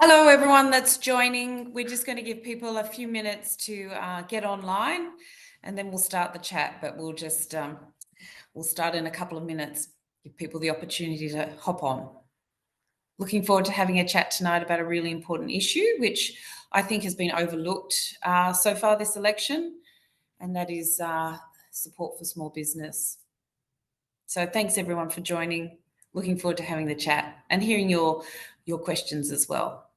Hello, everyone that's joining. We're just going to give people a few minutes to get online, and then we'll start the chat. But we'll just we'll start in a couple of minutes. Give people the opportunity to hop on. Looking forward to having a chat tonight about a really important issue, which I think has been overlooked so far this election, and that is support for small business. So thanks everyone for joining. Looking forward to having the chat and hearing your questions as well.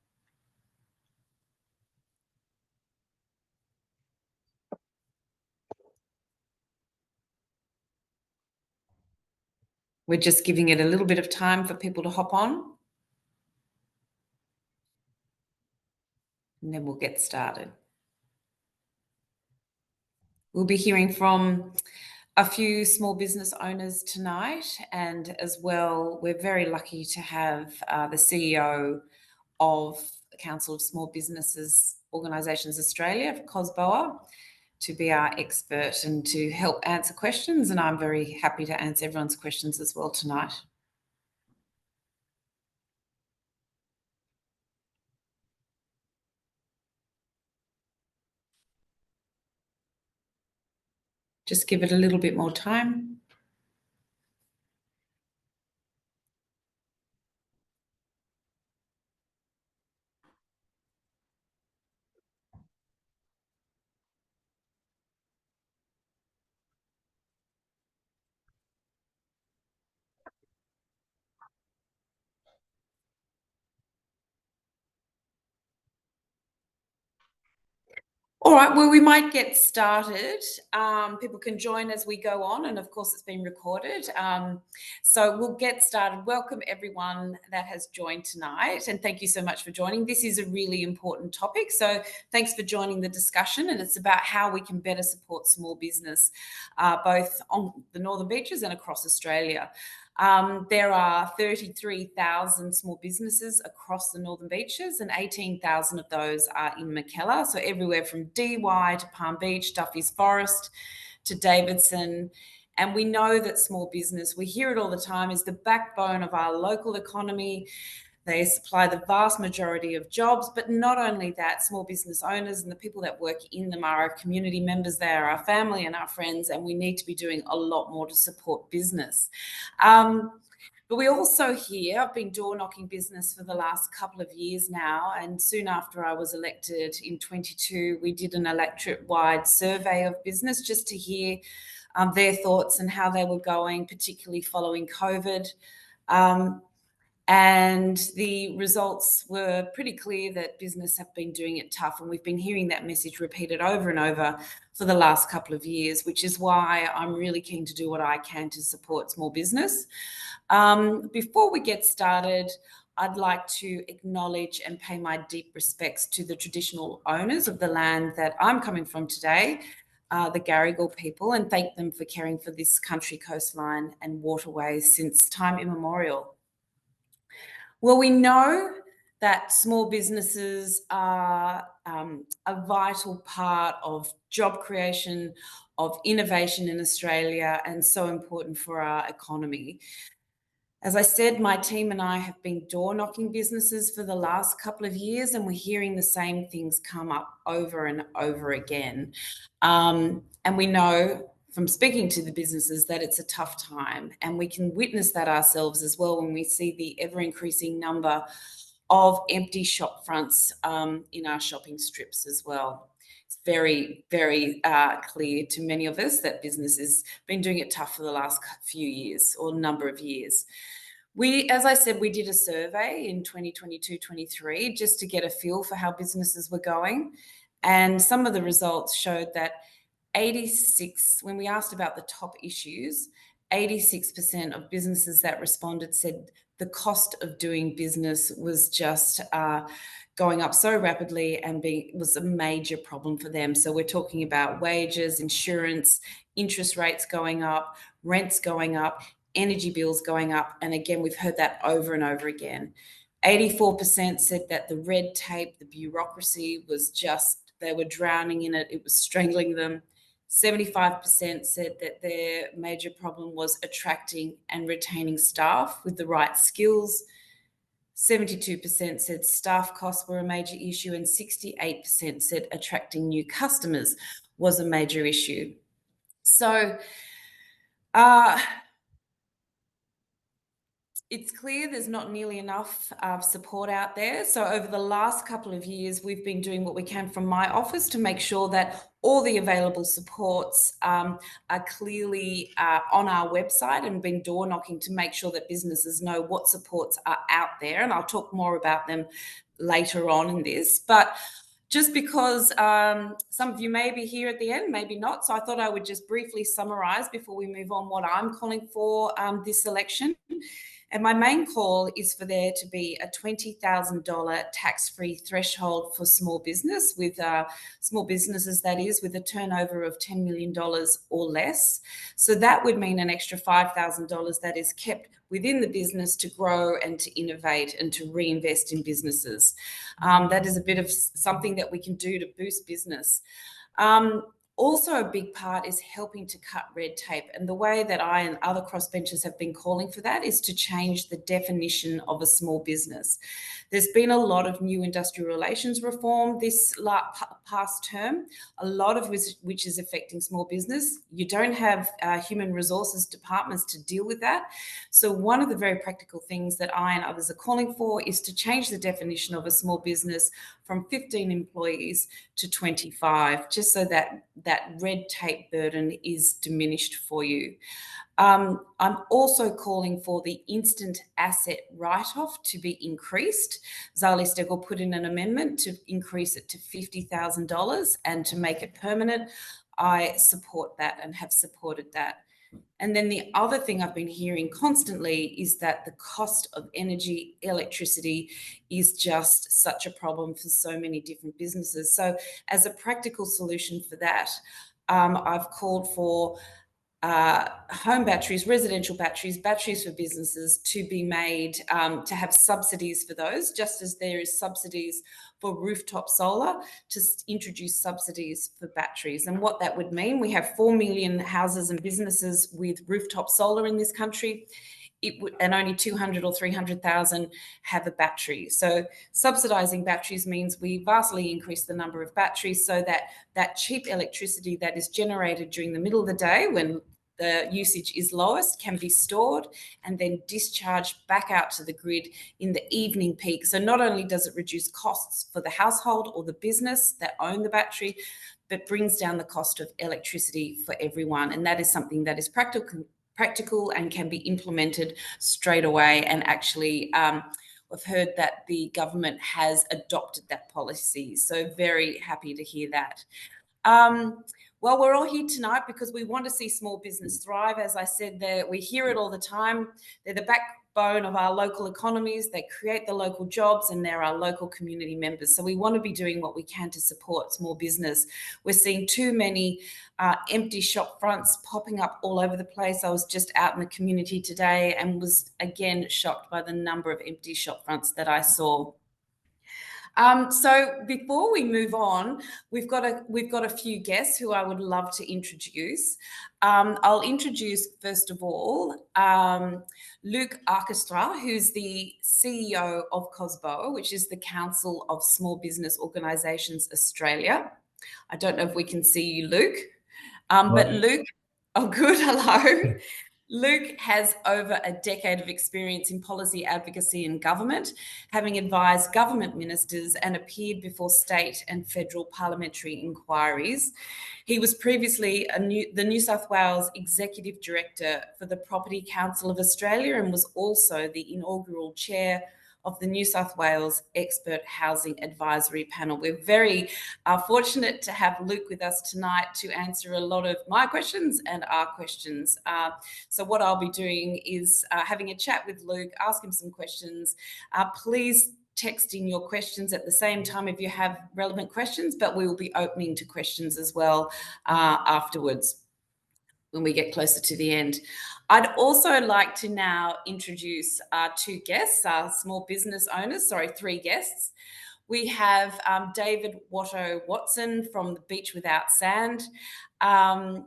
We're just giving it a little bit of time for people to hop on, and then we'll get started. We'll be hearing from a few small business owners tonight, and as well, we're very lucky to have the CEO of the Council of Small Businesses Organisations Australia, COSBOA, to be our expert and to help answer questions, and I'm very happy to answer everyone's questions as well tonight. Just give it a little bit more time. All right, well, we might get started. People can join as we go on, and of course it's been recorded. So we'll get started. Welcome everyone that has joined tonight, and thank you so much for joining. This is a really important topic, so thanks for joining the discussion, and it's about how we can better support small business, both on the Northern Beaches and across Australia. There are 33,000 small businesses across the Northern Beaches, and 18,000 of those are in Mackellar. So everywhere from Dee Why to Palm Beach, Duffy's Forest to Davidson. And we know that small business, we hear it all the time, is the backbone of our local economy. They supply the vast majority of jobs, but not only that, small business owners and the people that work in them are our community members, they are our family and our friends, and we need to be doing a lot more to support business. But we also hear, I've been door knocking business for the last couple of years now, and soon after I was elected in 22, we did an electorate-wide survey of business just to hear their thoughts and how they were going, particularly following COVID. And the results were pretty clear that business have been doing it tough, and we've been hearing that message repeated over and over for the last couple of years, which is why I'm really keen to do what I can to support small business. Before we get started, I'd like to acknowledge and pay my deep respects to the traditional owners of the land that I'm coming from today, the Garigal people, and thank them for caring for this country coastline and waterways since time immemorial. Well, we know that small businesses are a vital part of job creation, of innovation in Australia, and so important for our economy. As I said, my team and I have been door knocking businesses for the last couple of years, and we're hearing the same things come up over and over again. And we know from speaking to the businesses that it's a tough time, and we can witness that ourselves as well when we see the ever increasing number of empty shop fronts in our shopping strips as well. It's very, very clear to many of us that business has been doing it tough for the last few years or number of years. As I said, we did a survey in 2022-23 just to get a feel for how businesses were going. And some of the results showed that when we asked about the top issues, 86% of businesses that responded said the cost of doing business was just going up so rapidly and was a major problem for them. So we're talking about wages, insurance, interest rates going up, rents going up, energy bills going up. And again, we've heard that over and over again. 84% said that the red tape, the bureaucracy was just, they were drowning in it. It was strangling them. 75% said that their major problem was attracting and retaining staff with the right skills. 72% said staff costs were a major issue, and 68% said attracting new customers was a major issue. So it's clear there's not nearly enough support out there. So over the last couple of years, we've been doing what we can from my office to make sure that all the available supports are clearly on our website, and been door knocking to make sure that businesses know what supports are out there. And I'll talk more about them later on in this. But just because some of you may be here at the end, maybe not. So I thought I would just briefly summarize before we move on what I'm calling for this election. And my main call is for there to be a $20,000 tax-free threshold for small business, with small businesses, that is, with a turnover of $10 million or less. So that would mean an extra $5,000 that is kept within the business to grow and to innovate and to reinvest in businesses. That is a bit of something that we can do to boost business. Also, a big part is helping to cut red tape. And the way that I and other crossbenchers have been calling for that is to change the definition of a small business. There's been a lot of new industrial relations reform this past term, a lot of which is affecting small business. You don't have human resources departments to deal with that. So one of the very practical things that I and others are calling for is to change the definition of a small business from 15 employees to 25, just so that that red tape burden is diminished for you. I'm also calling for the instant asset write-off to be increased. Zali Steggall put in an amendment to increase it to $50,000 and to make it permanent. I support that and have supported that. And then the other thing I've been hearing constantly is that the cost of energy, electricity, is just such a problem for so many different businesses. So as a practical solution for that, I've called for home batteries, residential batteries, batteries for businesses to be made, to have subsidies for those, just as there is subsidies for rooftop solar, to introduce subsidies for batteries. And what that would mean, we have 4 million houses and businesses with rooftop solar in this country. And only 200 or 300,000 have a battery. So subsidising batteries means we vastly increase the number of batteries, so that that cheap electricity that is generated during the middle of the day when the usage is lowest can be stored and then discharged back out to the grid in the evening peak. So not only does it reduce costs for the household or the business that own the battery, but brings down the cost of electricity for everyone. And that is something that is practical and can be implemented straight away. And actually, we've heard that the government has adopted that policy. So very happy to hear that. Well, we're all here tonight because we want to see small business thrive. As I said, we hear it all the time. They're the backbone of our local economies. They create the local jobs, and they're our local community members. So we want to be doing what we can to support small business. We're seeing too many empty shop fronts popping up all over the place. I was just out in the community today and was again shocked by the number of empty shop fronts that I saw. So before we move on, we've got a few guests who I would love to introduce. I'll introduce, first of all, Luc Orchestra, who's the CEO of COSBO, which is the Council of Small Business Organisations Australia. I don't know if we can see you, Luc. But Luc, oh good, hello. Luc has over a decade of experience in policy advocacy and government, having advised government ministers and appeared before state and federal parliamentary inquiries. He was previously the New South Wales Executive Director for the Property Council of Australia, and was also the inaugural chair of the New South Wales Expert Housing Advisory Panel. We're very fortunate to have Luc with us tonight to answer a lot of my questions and our questions. So what I'll be doing is having a chat with Luc, ask him some questions. Please text in your questions at the same time if you have relevant questions, but we will be opening to questions as well afterwards when we get closer to the end. I'd also like to now introduce our two guests, our small business owners, three guests. We have David Watto Watson from the Beach Without Sand. Um,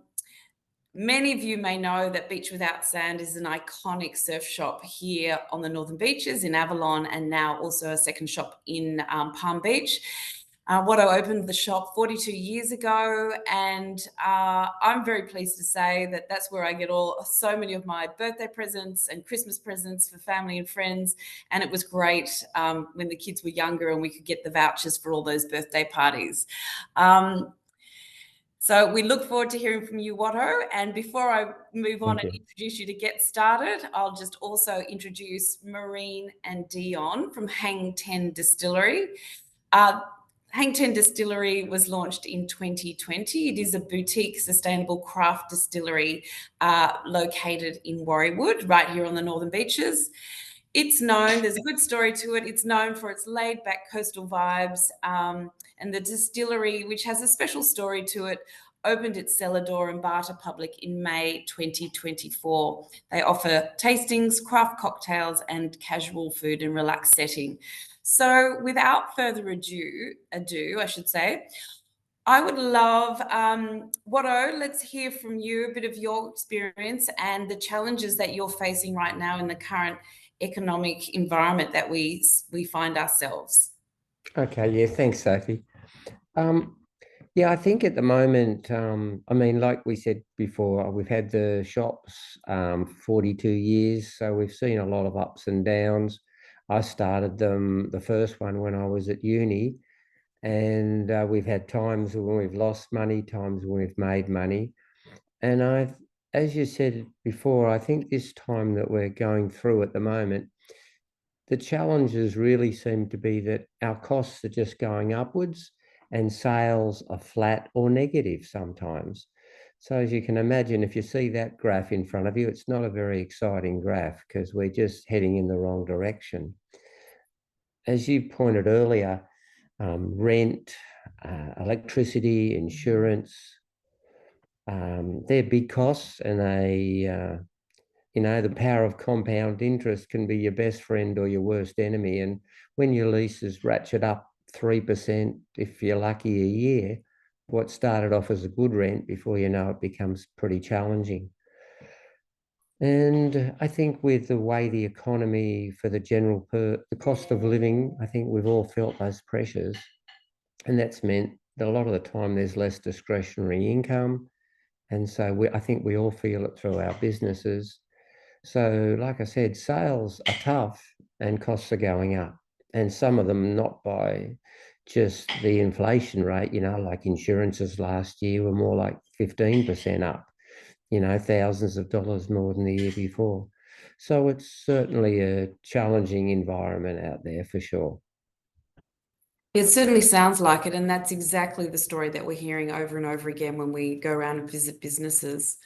Many of you may know that Beach Without Sand is an iconic surf shop here on the Northern Beaches in Avalon, and now also a second shop in Palm Beach. Watto opened the shop 42 years ago, and I'm very pleased to say that that's where I get so many of my birthday presents and Christmas presents for family and friends. And it was great when the kids were younger and we could get the vouchers for all those birthday parties. So we look forward to hearing from you, Watto. And before I move on and introduce you to get started, I'll just also introduce Maureen and Dion from Hang 10 Distillery. Hang 10 Distillery was launched in 2020. It is a boutique sustainable craft distillery located in Warriewood, right here on the Northern Beaches. It's known, there's a good story to it. It's known for its laid back coastal vibes. And the distillery, which has a special story to it, opened its cellar door in Barter Public in May 2024. They offer tastings, craft cocktails, and casual food and relaxed setting. So without further ado, I should say, I would love, Watto, let's hear from you a bit of your experience and the challenges that you're facing right now in the current economic environment that we find ourselves. Okay, yeah, thanks, Sophie. Yeah, I think at the moment, I mean, like we said before, we've had the shops 42 years, so we've seen a lot of ups and downs. I started them, the first one, when I was at uni, and we've had times when we've lost money, times when we've made money. And as you said before, I think this time that we're going through at the moment, the challenges really seem to be that our costs are just going upwards and sales are flat or negative sometimes. So as you can imagine, if you see that graph in front of you, it's not a very exciting graph because we're just heading in the wrong direction. As you pointed earlier, rent, electricity, insurance, they're big costs, and the power of compound interest can be your best friend or your worst enemy. And when your leases ratchet up 3%, if you're lucky, a year, what started off as a good rent, before you know it, becomes pretty challenging. And I think with the way the economy for the the cost of living, I think we've all felt those pressures. And that's meant that a lot of the time there's less discretionary income. And so I think we all feel it through our businesses. So, like I said, sales are tough and costs are going up. And some of them not by just the inflation rate, like insurances last year were more like 15% up, thousands of dollars more than the year before. So it's certainly a challenging environment out there for sure. It certainly sounds like it, and that's exactly the story that we're hearing over and over again when we go around and visit businesses.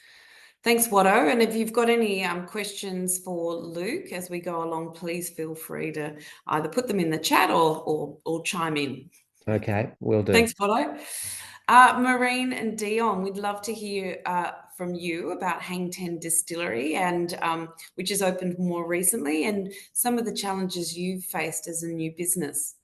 Thanks, Watto. And if you've got any questions for Luke as we go along, please feel free to either put them in the chat or chime in. Okay, will do. Thanks, Watto. Maureen and Dion, we'd love to hear from you about Hang 10 Distillery, and which has opened more recently, and some of the challenges you've faced as a new business.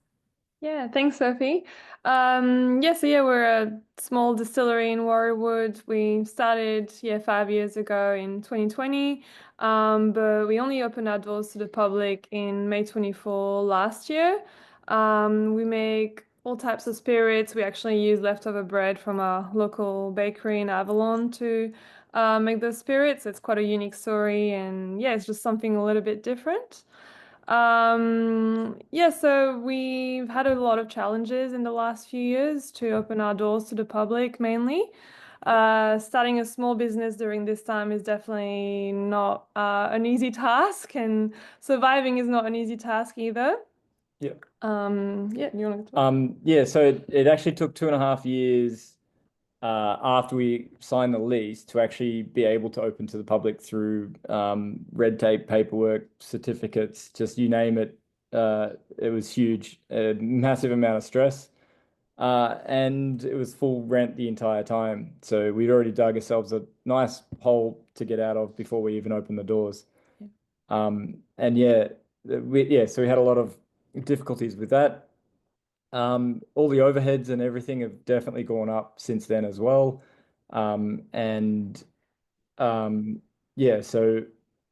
Yeah, thanks, Sophie. We're a small distillery in Warriewood. We started 5 years ago in 2020, but we only opened our doors to the public in May 24 last year. We make all types of spirits. We actually use leftover bread from a local bakery in Avalon to make those spirits. It's quite a unique story, and it's just something a little bit different. So we've had a lot of challenges in the last few years to open our doors to the public mainly. Starting a small business during this time is definitely not an easy task, and surviving is not an easy task either. Yeah. You want to So it actually took 2.5 years after we signed the lease to actually be able to open to the public through red tape, paperwork, certificates, just you name it. It was huge, a massive amount of stress. And it was full rent the entire time. So we'd already dug ourselves a nice hole to get out of before we even opened the doors. So we had a lot of difficulties with that. All the overheads and everything have definitely gone up since then as well. And yeah, so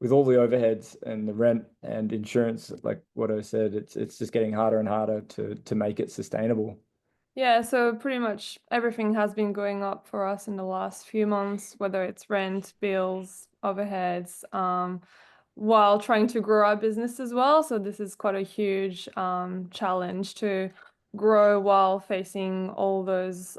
with all the overheads and the rent and insurance, like what I said, it's just getting harder and harder to make it sustainable. Yeah, so pretty much everything has been going up for us in the last few months, whether it's rent, bills, overheads, while trying to grow our business as well. So this is quite a huge challenge to grow while facing all those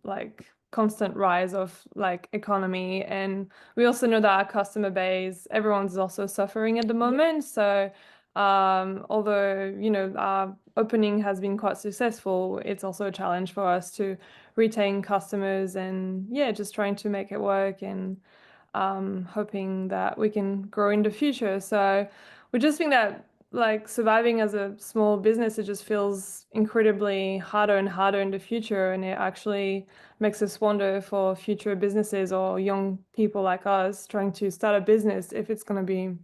like constant rise of like economy. And we also know that our customer base, everyone's also suffering at the moment. So although, you know, our opening has been quite successful, it's also a challenge for us to retain customers and yeah, just trying to make it work and hoping that we can grow in the future. So we just think that like surviving as a small business, it just feels incredibly harder and harder in the future. And it actually makes us wonder for future businesses or young people like us trying to start a business, if it's going to be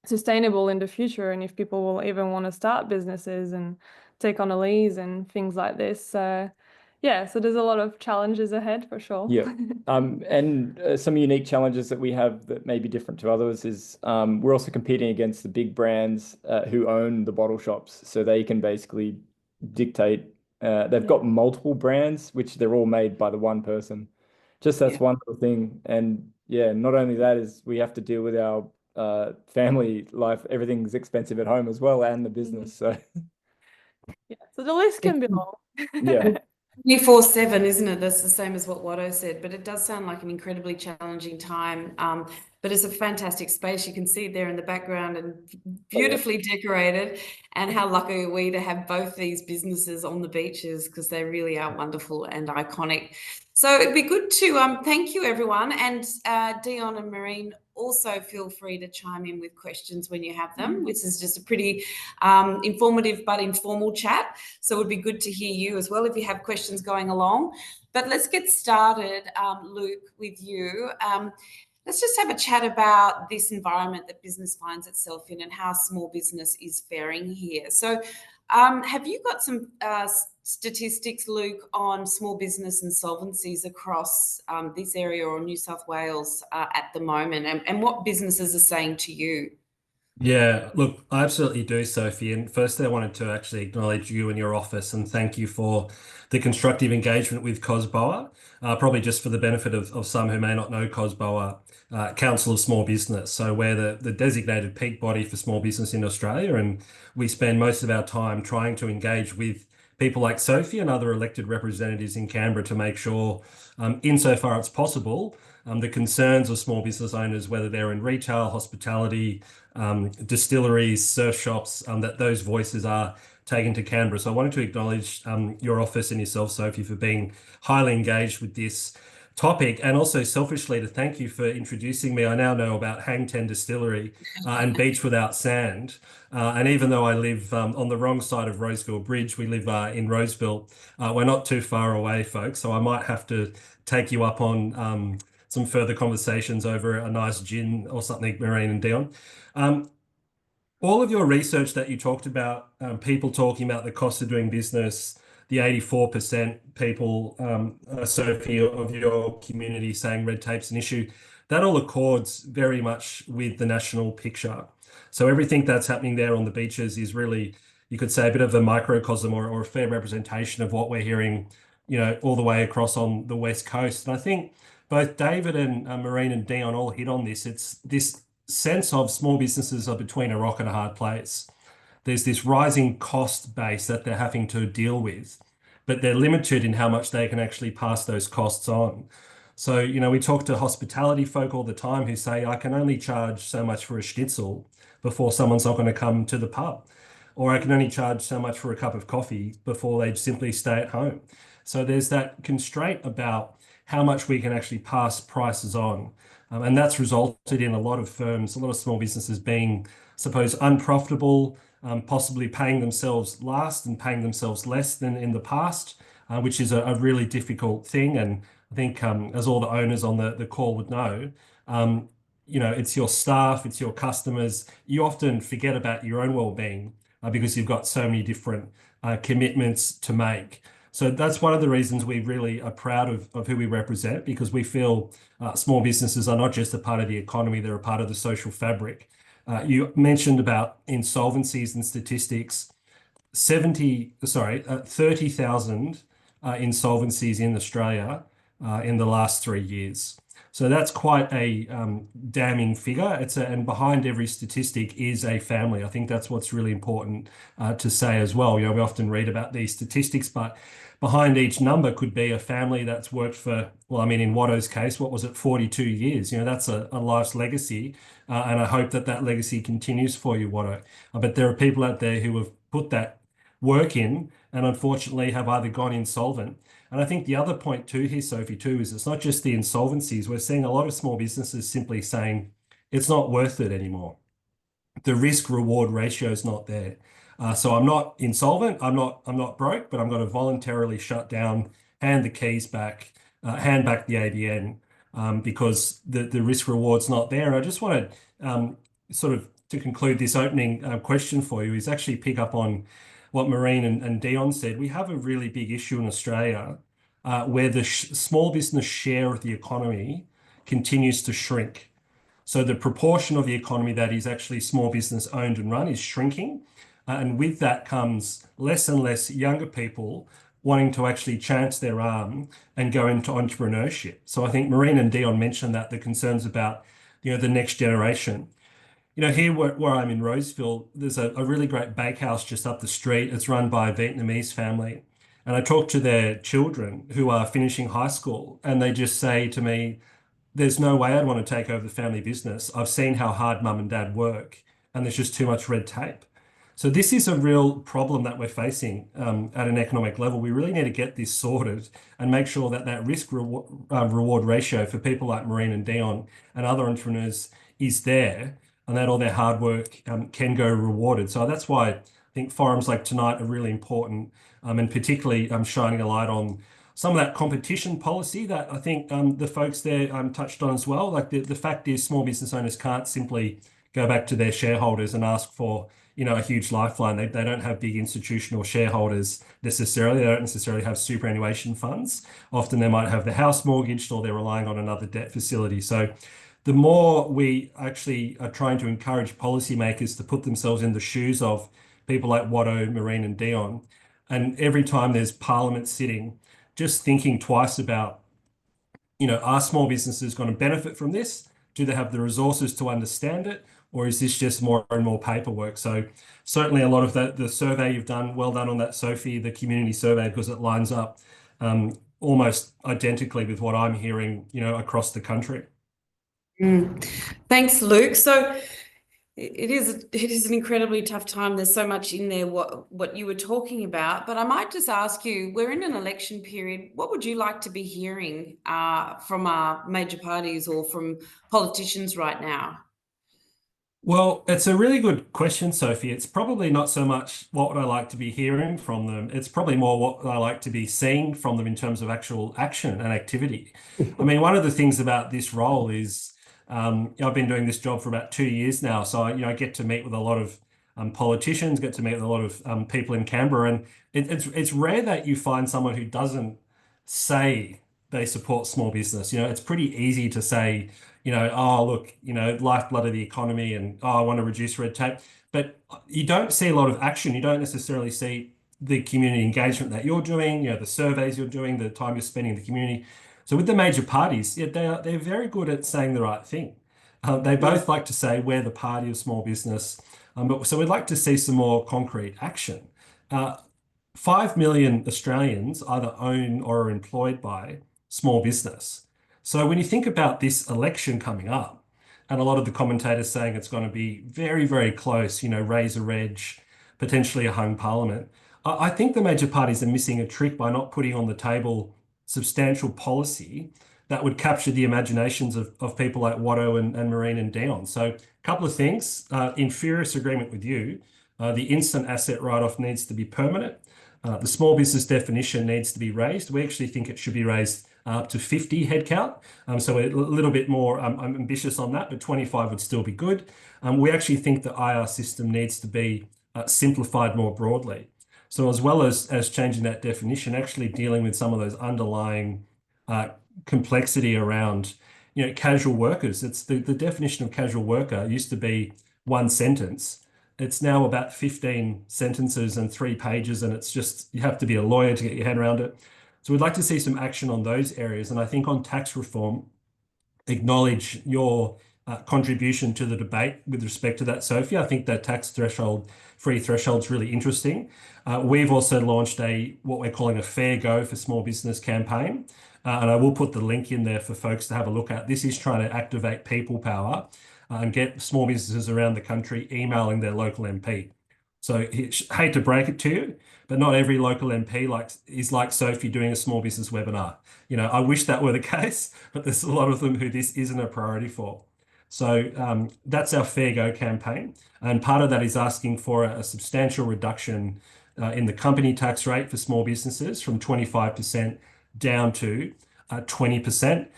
sustainable in the future and if people will even want to start businesses and take on a lease and things like this. So yeah, so there's a lot of challenges ahead for sure. Yeah. And some unique challenges that we have that may be different to others is we're also competing against the big brands who own the bottle shops. So they can basically dictate, they've got multiple brands, which they're all made by the one person. Just that's one little thing. And yeah, not only that is we have to deal with our family life. Everything's expensive at home as well and the business. So yeah, so the list can be long. yeah. 24/7, isn't it? That's the same as what Watto said, but it does sound like an incredibly challenging time. But it's a fantastic space. You can see it there in the background and beautifully decorated. And how lucky are we to have both these businesses on the beaches, because they really are wonderful and iconic. So it'd be good to thank you, everyone. And Dion and Maureen, also feel free to chime in with questions when you have them. This is just a pretty informative but informal chat. So it would be good to hear you as well if you have questions going along. But let's get started, Luke, with you. Let's just have a chat about this environment that business finds itself in and how small business is faring here. So have you got some statistics, Luke, on small business insolvencies across this area or New South Wales at the moment, and what businesses are saying to you? Yeah, look, I absolutely do, Sophie. And firstly, I wanted to actually acknowledge you and your office and thank you for the constructive engagement with COSBOA. Probably just for the benefit of some who may not know COSBOA, Council of Small Business. So we're the designated peak body for small business in Australia, and we spend most of our time trying to engage with people like Sophie and other elected representatives in Canberra to make sure, insofar it's possible, the concerns of small business owners, whether they're in retail, hospitality, distilleries, surf shops, that those voices are taken to Canberra. So I wanted to acknowledge your office and yourself, Sophie, for being highly engaged with this topic, and also selfishly to thank you for introducing me. I now know about Hang Ten Distillery and Beach Without Sand. And even though I live on the wrong side of Roseville Bridge, we live in Roseville. We're not too far away, folks. So I might have to take you up on some further conversations over a nice gin or something, Maureen and Dion. All of your research that you talked about, people talking about the cost of doing business, the 84% people, Sophie, of your community saying red tape's an issue, that all accords very much with the national picture. So everything that's happening there on the beaches is really, you could say, a bit of a microcosm or a fair representation of what we're hearing, all the way across on the West Coast. And I think both David and Maureen and Dion all hit on this. It's this sense of small businesses are between a rock and a hard place. There's this rising cost base that they're having to deal with, but they're limited in how much they can actually pass those costs on. So, we talk to hospitality folk all the time who say, I can only charge so much for a schnitzel before someone's not going to come to the pub, or I can only charge so much for a cup of coffee before they simply stay at home. So there's that constraint about how much we can actually pass prices on. And that's resulted in a lot of firms, a lot of small businesses being, suppose, unprofitable, possibly paying themselves last and paying themselves less than in the past, which is a really difficult thing. And I think, as all the owners on the call would know, it's your staff, it's your customers. You often forget about your own well-being because you've got so many different commitments to make. So that's one of the reasons we really are proud of who we represent, because we feel small businesses are not just a part of the economy, they're a part of the social fabric. You mentioned about insolvencies and statistics. 30,000 insolvencies in Australia in the last 3 years. So that's quite a damning figure. And behind every statistic is a family. I think that's what's really important to say as well. We often read about these statistics, but behind each number could be a family that's worked for, well, I mean, in Watto's case, what was it, 42 years? That's a life's legacy. And I hope that legacy continues for you, Watto. But there are people out there who have put that work in and unfortunately have either gone insolvent. And I think the other point too here, Sophie, too, is it's not just the insolvencies. We're seeing a lot of small businesses simply saying it's not worth it anymore. The risk reward ratio is not there. So I'm not insolvent, I'm not broke, but I'm going to voluntarily shut down, hand the keys back, hand back the ABN, because the risk reward's not there. And I just want to sort of to conclude this opening question for you is actually pick up on what Maureen and Dion said. We have a really big issue in Australia where the small business share of the economy continues to shrink. So the proportion of the economy that is actually small business owned and run is shrinking. And with that comes less and less younger people wanting to actually chance their arm and go into entrepreneurship. So I think Maureen and Dion mentioned that the concerns about, the next generation. Here where I'm in Roseville, there's a really great bakehouse just up the street. It's run by a Vietnamese family. And I talk to their children who are finishing high school, and they just say to me, there's no way I'd want to take over the family business. I've seen how hard mum and dad work, and there's just too much red tape. So this is a real problem that we're facing at an economic level. We really need to get this sorted and make sure that risk reward ratio for people like Maureen and Dion and other entrepreneurs is there, and that all their hard work can go rewarded. So that's why I think forums like tonight are really important, and particularly shining a light on some of that competition policy that I think the folks there touched on as well. Like the fact is, small business owners can't simply go back to their shareholders and ask for a huge lifeline. They don't have big institutional shareholders necessarily. They don't necessarily have superannuation funds. Often they might have the house mortgaged, or they're relying on another debt facility. So the more we actually are trying to encourage policymakers to put themselves in the shoes of people like Watto, Maureen and Dion, and every time there's Parliament sitting, just thinking twice about, are small businesses going to benefit from this? Do they have the resources to understand it? Or is this just more and more paperwork? So certainly a lot of the survey you've done, well done on that, Sophie, the community survey, because it lines up almost identically with what I'm hearing, across the country. Thanks, Luke. So it is an incredibly tough time. There's so much in there what you were talking about, but I might just ask you, we're in an election period. What would you like to be hearing from our major parties or from politicians right now? Well, it's a really good question, Sophie. It's probably not so much what would I like to be hearing from them. It's probably more what I like to be seeing from them in terms of actual action and activity. I mean, one of the things about this role is I've been doing this job for about 2 years now. So, I get to meet with a lot of politicians, get to meet with a lot of people in Canberra. And it's rare that you find someone who doesn't say they support small business. It's pretty easy to say, oh, look, lifeblood of the economy, and I want to reduce red tape. But you don't see a lot of action. You don't necessarily see the community engagement that you're doing, the surveys you're doing, the time you're spending in the community. So with the major parties, they're very good at saying the right thing. They both like to say we're the party of small business. So we'd like to see some more concrete action. 5 million Australians either own or are employed by small business. So when you think about this election coming up, and a lot of the commentators saying it's going to be very, very close, razor edge, potentially a hung parliament, I think the major parties are missing a trick by not putting on the table substantial policy that would capture the imaginations of people like Watto and Maureen and Dion. So a couple of things, in furious agreement with you, the instant asset write-off needs to be permanent. The small business definition needs to be raised. We actually think it should be raised up to 50 headcount. So we're a little bit more ambitious on that, but 25 would still be good. We actually think the IR system needs to be simplified more broadly. So as well as changing that definition, actually dealing with some of those underlying complexity around, casual workers. It's the definition of casual worker used to be one sentence. It's now about 15 sentences and 3 pages, and it's just, you have to be a lawyer to get your head around it. So we'd like to see some action on those areas. And I think on tax reform, acknowledge your contribution to the debate with respect to that, Sophie. I think that free threshold is really interesting. We've also launched what we're calling a Fair Go for Small Business campaign. And I will put the link in there for folks to have a look at. This is trying to activate people power and get small businesses around the country emailing their local MP. So hate to break it to you, but not every local MP is like Sophie doing a small business webinar. I wish that were the case, but there's a lot of them who this isn't a priority for. So that's our Fair Go campaign. And part of that is asking for a substantial reduction in the company tax rate for small businesses from 25% down to 20%.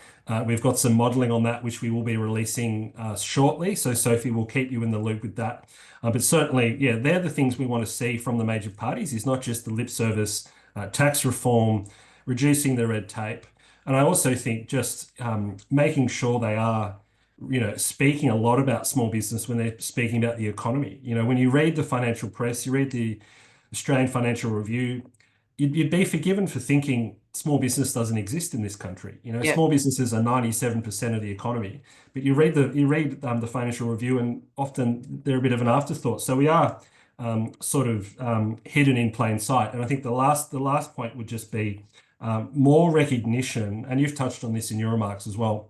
We've got some modelling on that, which we will be releasing shortly. So Sophie will keep you in the loop with that. But certainly, yeah, they're the things we want to see from the major parties, is not just the lip service, tax reform, reducing the red tape. And I also think just making sure they are, speaking a lot about small business when they're speaking about the economy. When you read the financial press, you read the Australian Financial Review, you'd be forgiven for thinking small business doesn't exist in this country. Yeah. Small businesses are 97% of the economy, but you read the Financial Review, and often they're a bit of an afterthought. So we are sort of hidden in plain sight. And I think the last point would just be more recognition, and you've touched on this in your remarks as well,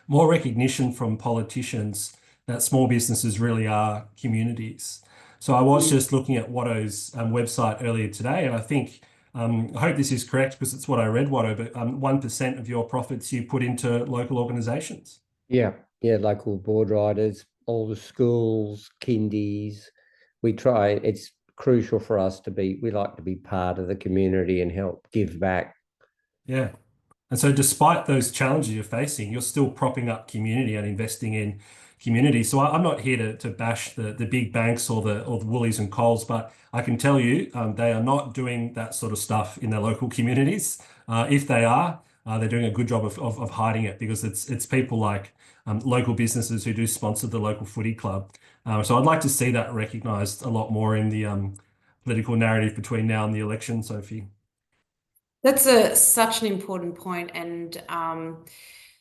more recognition from politicians that small businesses really are communities. So I was just looking at Watto's website earlier today, and I think, I hope this is correct because it's what I read, Watto, but 1% of your profits you put into local organisations. Yeah, local board riders, all the schools, kindies. We try, it's crucial for us we like to be part of the community and help give back. Yeah. And so despite those challenges you're facing, you're still propping up community and investing in community. So I'm not here to bash the big banks or the Woolies and Coles, but I can tell you they are not doing that sort of stuff in their local communities. If they are, they're doing a good job of hiding it, because it's people like local businesses who do sponsor the local footy club. So I'd like to see that recognised a lot more in the political narrative between now and the election, Sophie. That's such an important point, and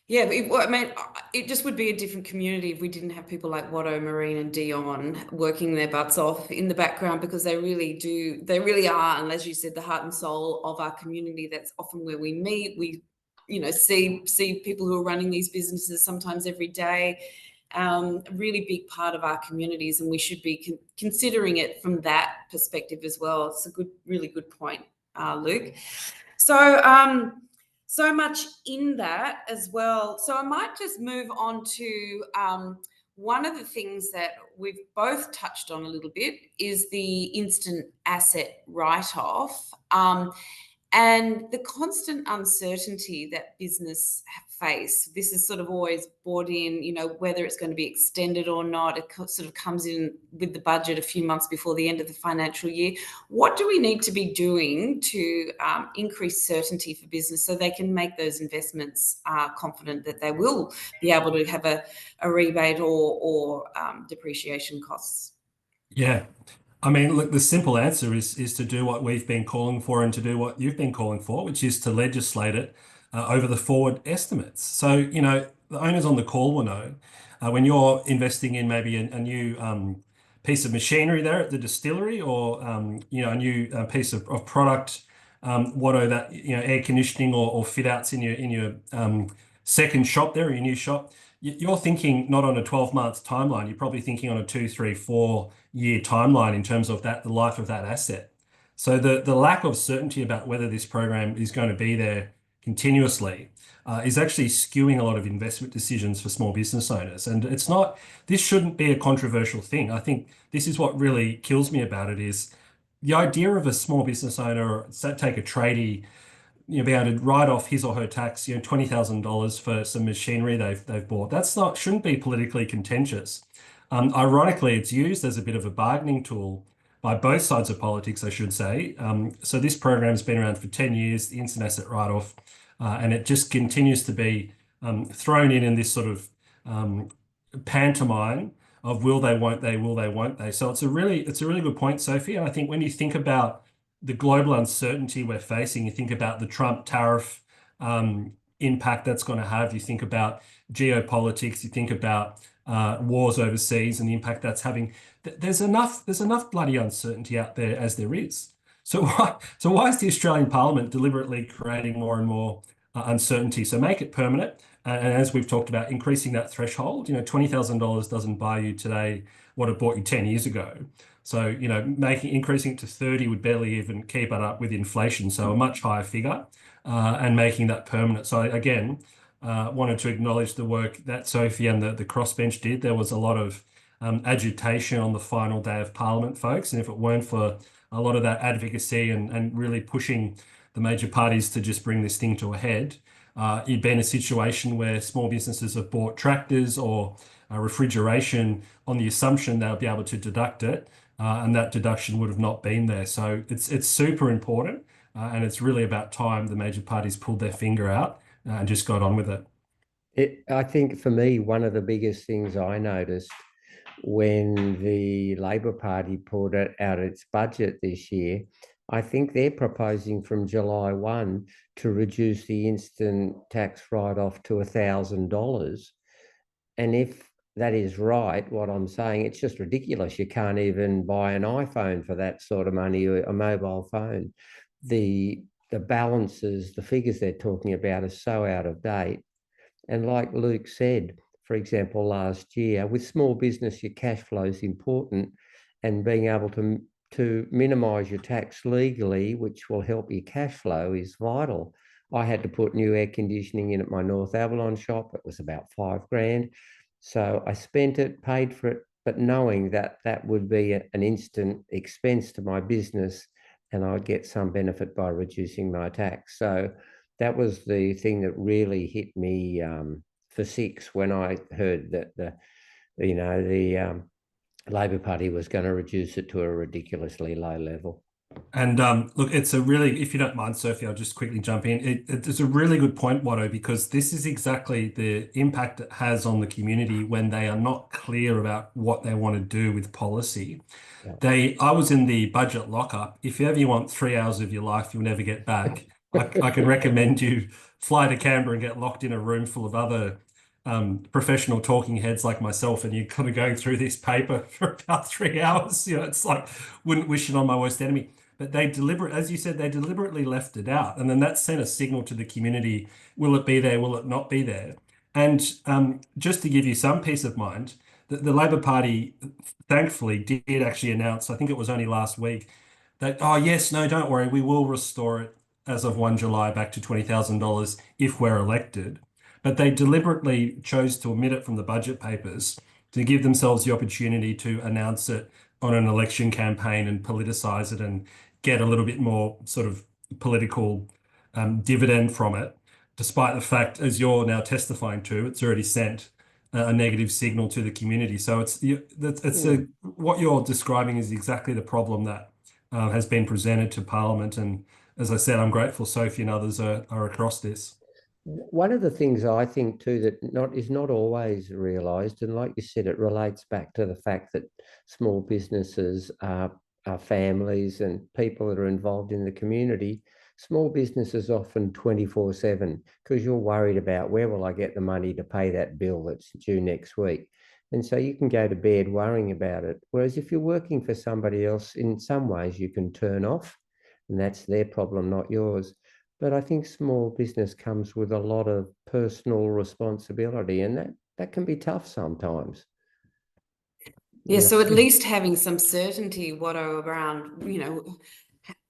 yeah, it just would be a different community if we didn't have people like Watto, Marine, and Dion working their butts off in the background, because they really are, and as you said, the heart and soul of our community. That's often where we meet. We, see people who are running these businesses sometimes every day. A really big part of our communities, and we should be considering it from that perspective as well. It's a really good point, Luke. So much in that as well. So I might just move on to one of the things that we've both touched on a little bit is the instant asset write-off, and the constant uncertainty that business face. This is sort of always brought in, whether it's going to be extended or not. It sort of comes in with the budget a few months before the end of the financial year. What do we need to be doing to increase certainty for business so they can make those investments confident that they will be able to have a rebate or depreciation costs? Yeah. I mean, look, the simple answer is to do what we've been calling for and to do what you've been calling for, which is to legislate it over the forward estimates. So, the owners on the call will know when you're investing in maybe a new piece of machinery there at the distillery, or a new piece of product, Watto, that air conditioning or fit outs in your second shop there, or your new shop. You're thinking not on a 12-month timeline. You're probably thinking on a 2, 3, 4-year timeline in terms of the life of that asset. So the lack of certainty about whether this program is going to be there continuously is actually skewing a lot of investment decisions for small business owners. And this shouldn't be a controversial thing. I think this is what really kills me about it, is the idea of a small business owner, take a tradie, be able to write off his or her tax, $20,000 for some machinery they've bought. Shouldn't be politically contentious. Ironically, it's used as a bit of a bargaining tool by both sides of politics, I should say. So this program's been around for 10 years, the instant asset write-off, and it just continues to be thrown in this sort of pantomime of will they, won't they, will they, won't they. So it's a really good point, Sophie. And I think when you think about the global uncertainty we're facing, you think about the Trump tariff impact that's going to have, you think about geopolitics, you think about wars overseas and the impact that's having. There's enough bloody uncertainty out there as there is. So why is the Australian Parliament deliberately creating more and more uncertainty? So make it permanent. And as we've talked about, increasing that threshold, $20,000 doesn't buy you today what it bought you 10 years ago. So, increasing it to 30 would barely even keep it up with inflation. So a much higher figure and making that permanent. So again, wanted to acknowledge the work that Sophie and the crossbench did. There was a lot of agitation on the final day of Parliament, folks. And if it weren't for a lot of that advocacy and really pushing the major parties to just bring this thing to a head, you'd be in a situation where small businesses have bought tractors or refrigeration on the assumption they'll be able to deduct it, and that deduction would have not been there. So it's super important, and it's really about time the major parties pulled their finger out and just got on with it. I think for me, one of the biggest things I noticed when the Labor Party pulled out its budget this year, I think they're proposing from July 1 to reduce the instant tax write-off to $1,000. And if that is right, what I'm saying, it's just ridiculous. You can't even buy an iPhone for that sort of money, or a mobile phone. The balances, the figures they're talking about are so out of date. And like Luke said, for example, last year, with small business, your cash flow is important, and being able to minimise your tax legally, which will help your cash flow, is vital. I had to put new air conditioning in at my North Avalon shop. It was about $5,000. So I spent it, paid for it, but knowing that that would be an instant expense to my business and I'd get some benefit by reducing my tax. So that was the thing that really hit me for six when I heard that the Labor Party was going to reduce it to a ridiculously low level. And look, it's a really, if you don't mind, Sophie, I'll just quickly jump in. It's a really good point, Watto, because this is exactly the impact it has on the community when they are not clear about what they want to do with policy. Yeah. I was in the budget lockup. If ever you want 3 hours of your life you'll never get back, I can recommend you fly to Canberra and get locked in a room full of other professional talking heads like myself, and you're kind of going through this paper for about 3 hours. It's like, wouldn't wish it on my worst enemy. But as you said, they deliberately left it out. And then that sent a signal to the community, will it be there, will it not be there? And just to give you some peace of mind, the Labor Party, thankfully, did actually announce, I think it was only last week, that, oh yes, no, don't worry, we will restore it as of 1 July back to $20,000 if we're elected. But they deliberately chose to omit it from the budget papers to give themselves the opportunity to announce it on an election campaign and politicize it and get a little bit more sort of political dividend from it, despite the fact, as you're now testifying to, it's already sent a negative signal to the community. So what you're describing is exactly the problem that has been presented to Parliament. And as I said, I'm grateful Sophie and others are across this. One of the things I think too that is not always realised, and like you said, it relates back to the fact that small businesses are families and people that are involved in the community. Small businesses often 24/7 because you're worried about where will I get the money to pay that bill that's due next week. And so you can go to bed worrying about it. Whereas if you're working for somebody else, in some ways you can turn off, and that's their problem, not yours. But I think small business comes with a lot of personal responsibility, and that can be tough sometimes. Yeah, so at least having some certainty, Watto, around,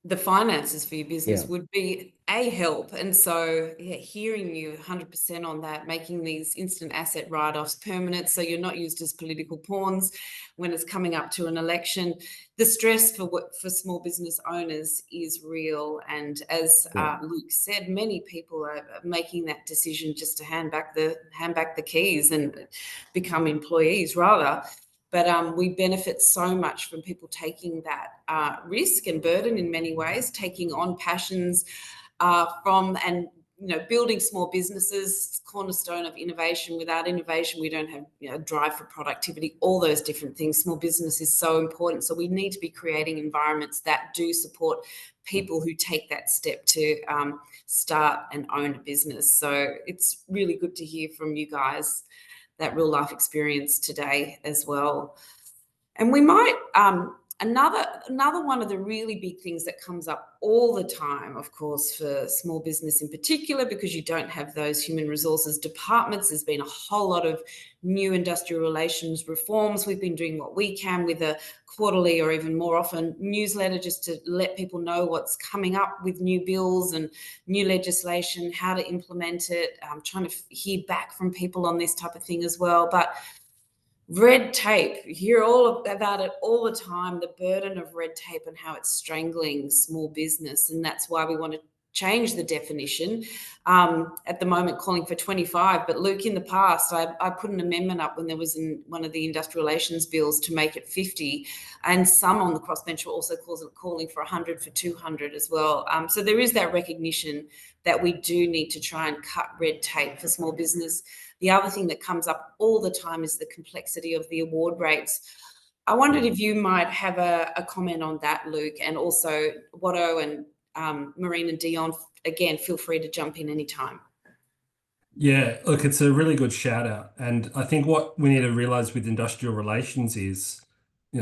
the finances for your business would be a help. And so hearing you 100% on that, making these instant asset write-offs permanent so you're not used as political pawns when it's coming up to an election. The stress for small business owners is real. And as Luke said, many people are making that decision just to hand back the keys and become employees rather. But we benefit so much from people taking that risk and burden in many ways, taking on passions and building small businesses, cornerstone of innovation. Without innovation, we don't have drive for productivity, all those different things. Small business is so important. So we need to be creating environments that do support people who take that step to start and own a business. So it's really good to hear from you guys that real life experience today as well. And we might another one of the really big things that comes up all the time, of course, for small business in particular, because you don't have those human resources departments. There's been a whole lot of new industrial relations reforms. We've been doing what we can with a quarterly or even more often newsletter, just to let people know what's coming up with new bills and new legislation, how to implement it. I'm trying to hear back from people on this type of thing as well. But red tape, you hear all about it all the time, the burden of red tape and how it's strangling small business. And that's why we want to change the definition. At the moment, calling for 25. But Luke, in the past, I put an amendment up when there was one of the industrial relations bills to make it 50. And some on the crossbench were also calling for 100 for 200 as well. So there is that recognition that we do need to try and cut red tape for small business. The other thing that comes up all the time is the complexity of the award rates. I wondered if you might have a comment on that, Luke, and also Watto and Maureen and Dion. Again, feel free to jump in anytime. Yeah, look, it's a really good shout out. And I think what we need to realize with industrial relations is,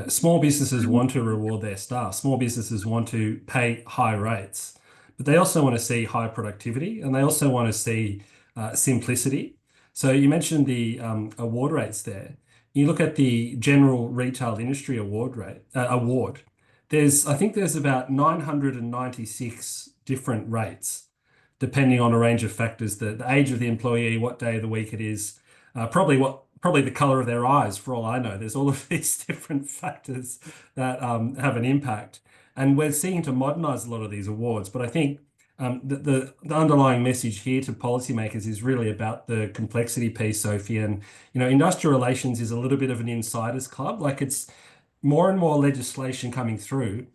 small businesses want to reward their staff. Small businesses want to pay high rates, but they also want to see high productivity, and they also want to see simplicity. So you mentioned the award rates there. You look at the general retail industry award. I think there's about 996 different rates, depending on a range of factors: the age of the employee, what day of the week it is, probably the color of their eyes. For all I know, there's all of these different factors that have an impact, and we're seeking to modernize a lot of these awards. But I think the underlying message here to policymakers is really about the complexity piece, Sophie. And industrial relations is a little bit of an insiders club. Like, it's more and more legislation coming through.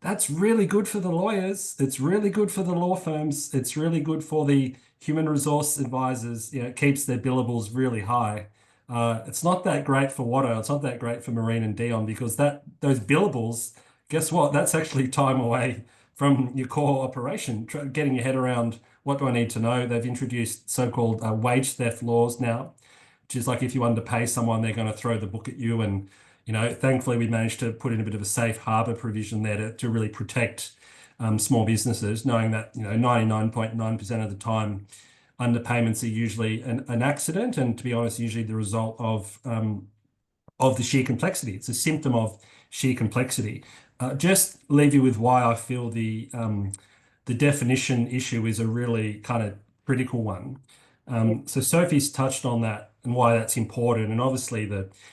That's really good for the lawyers. It's really good for the law firms. It's really good for the human resource advisors. It keeps their billables really high. It's not that great for Watto. It's not that great for Maureen and Dion, because those billables, guess what? That's actually time away from your core operation, getting your head around what do I need to know. They've introduced so-called wage theft laws now, which is like if you underpay someone, they're going to throw the book at you. And thankfully, we managed to put in a bit of a safe harbour provision there to really protect small businesses, knowing that 99.9% of the time, underpayments are usually an accident, and to be honest, usually the result of the sheer complexity. It's a symptom of sheer complexity. Just leave you with why I feel the definition issue is a really kind of critical one. So Sophie's touched on that and why that's important. And obviously,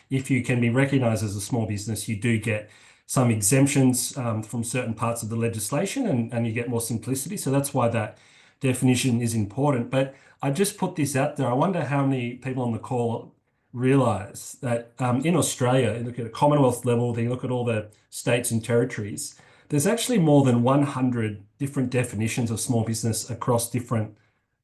if you can be recognised as a small business, you do get some exemptions from certain parts of the legislation, and you get more simplicity. So that's why that definition is important. But I just put this out there. I wonder how many people on the call realise that in Australia, you look at a Commonwealth level, then you look at all the states and territories, there's actually more than 100 different definitions of small business across different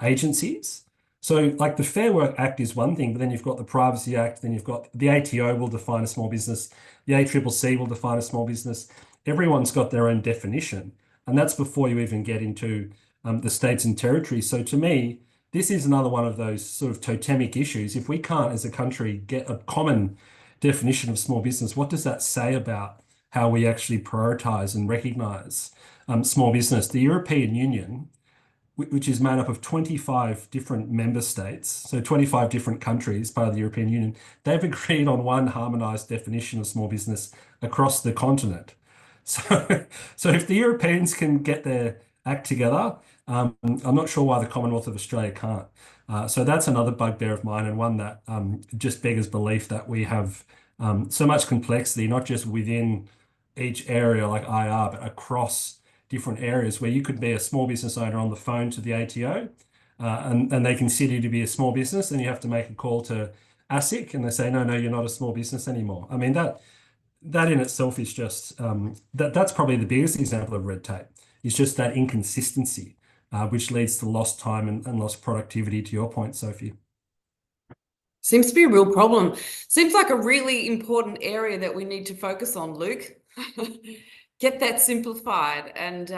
agencies. So like the Fair Work Act is one thing, but then you've got the Privacy Act, then you've got the ATO will define a small business, the ACCC will define a small business. Everyone's got their own definition. And that's before you even get into the states and territories. So to me, this is another one of those sort of totemic issues. If we can't, as a country, get a common definition of small business, what does that say about how we actually prioritise and recognise small business? The European Union, which is made up of 25 different member states, so 25 different countries, part of the European Union, they've agreed on one harmonised definition of small business across the continent. So if the Europeans can get their act together, I'm not sure why the Commonwealth of Australia can't. So that's another bugbear of mine, and one that just beggars belief that we have so much complexity, not just within each area like IR, but across different areas, where you could be a small business owner on the phone to the ATO, and they consider you to be a small business, and you have to make a call to ASIC, and they say, no, you're not a small business anymore. I mean, that in itself is just that's probably the biggest example of red tape. It's just that inconsistency, which leads to lost time and lost productivity, to your point, Sophie. Seems to be a real problem. Seems like a really important area that we need to focus on, Luke. Get that simplified, and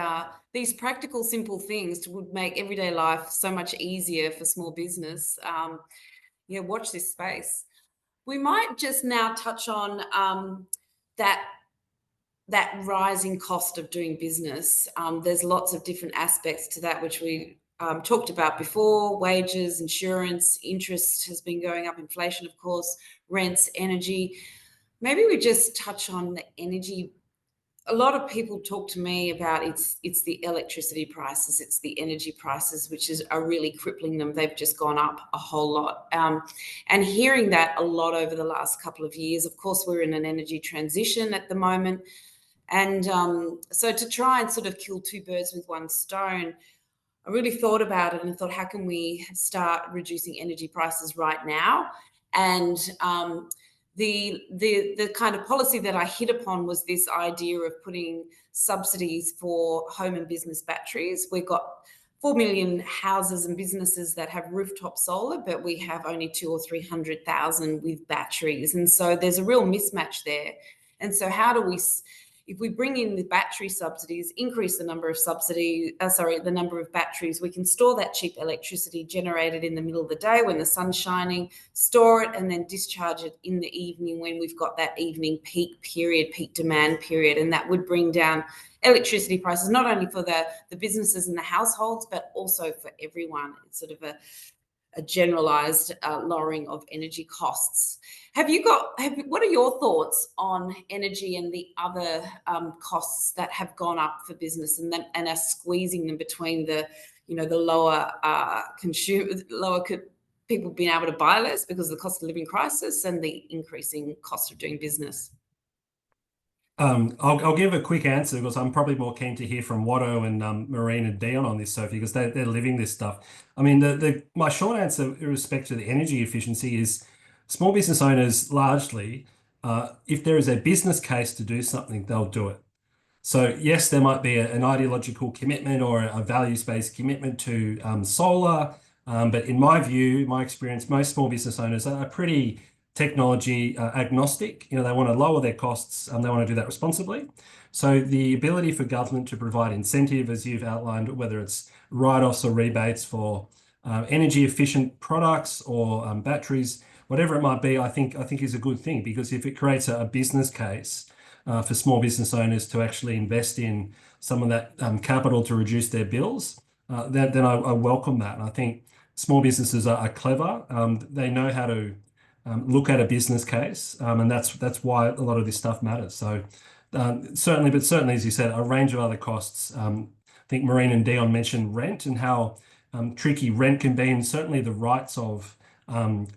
these practical, simple things would make everyday life so much easier for small business. Yeah, watch this space. We might just now touch on that rising cost of doing business. There's lots of different aspects to that, which we talked about before: wages, insurance, interest has been going up, inflation, of course, rents, energy. Maybe we just touch on the energy. A lot of people talk to me about it's the electricity prices, it's the energy prices, which are really crippling them. They've just gone up a whole lot. And hearing that a lot over the last couple of years. Of course, we're in an energy transition at the moment. And so to try and sort of kill two birds with one stone, I really thought about it and thought, how can we start reducing energy prices right now? And the kind of policy that I hit upon was this idea of putting subsidies for home and business batteries. We've got 4 million houses and businesses that have rooftop solar, but we have only 200,000 or 300,000 with batteries. And so there's a real mismatch there. And so how do we, if we bring in the battery subsidies, increase the number of the number of batteries, we can store that cheap electricity generated in the middle of the day when the sun's shining, store it, and then discharge it in the evening when we've got that evening peak period, peak demand period. And that would bring down electricity prices, not only for the businesses and the households, but also for everyone. It's sort of a generalized lowering of energy costs. What are your thoughts on energy and the other costs that have gone up for business and are squeezing them between the lower people being able to buy less because of the cost of living crisis and the increasing cost of doing business? I'll give a quick answer because I'm probably more keen to hear from Watto and Maureen and Dion on this, Sophie, because they're living this stuff. I mean, my short answer with respect to the energy efficiency is small business owners largely, if there is a business case to do something, they'll do it. So yes, there might be an ideological commitment or a values-based commitment to solar, but in my view, my experience, most small business owners are pretty technology agnostic. They want to lower their costs and they want to do that responsibly. So the ability for government to provide incentive, as you've outlined, whether it's write-offs or rebates for energy efficient products or batteries, whatever it might be, I think is a good thing, because if it creates a business case for small business owners to actually invest in some of that capital to reduce their bills, then I welcome that. And I think small businesses are clever. They know how to look at a business case, and that's why a lot of this stuff matters. So certainly, as you said, a range of other costs. I think Maureen and Dion mentioned rent and how tricky rent can be, and certainly the rights of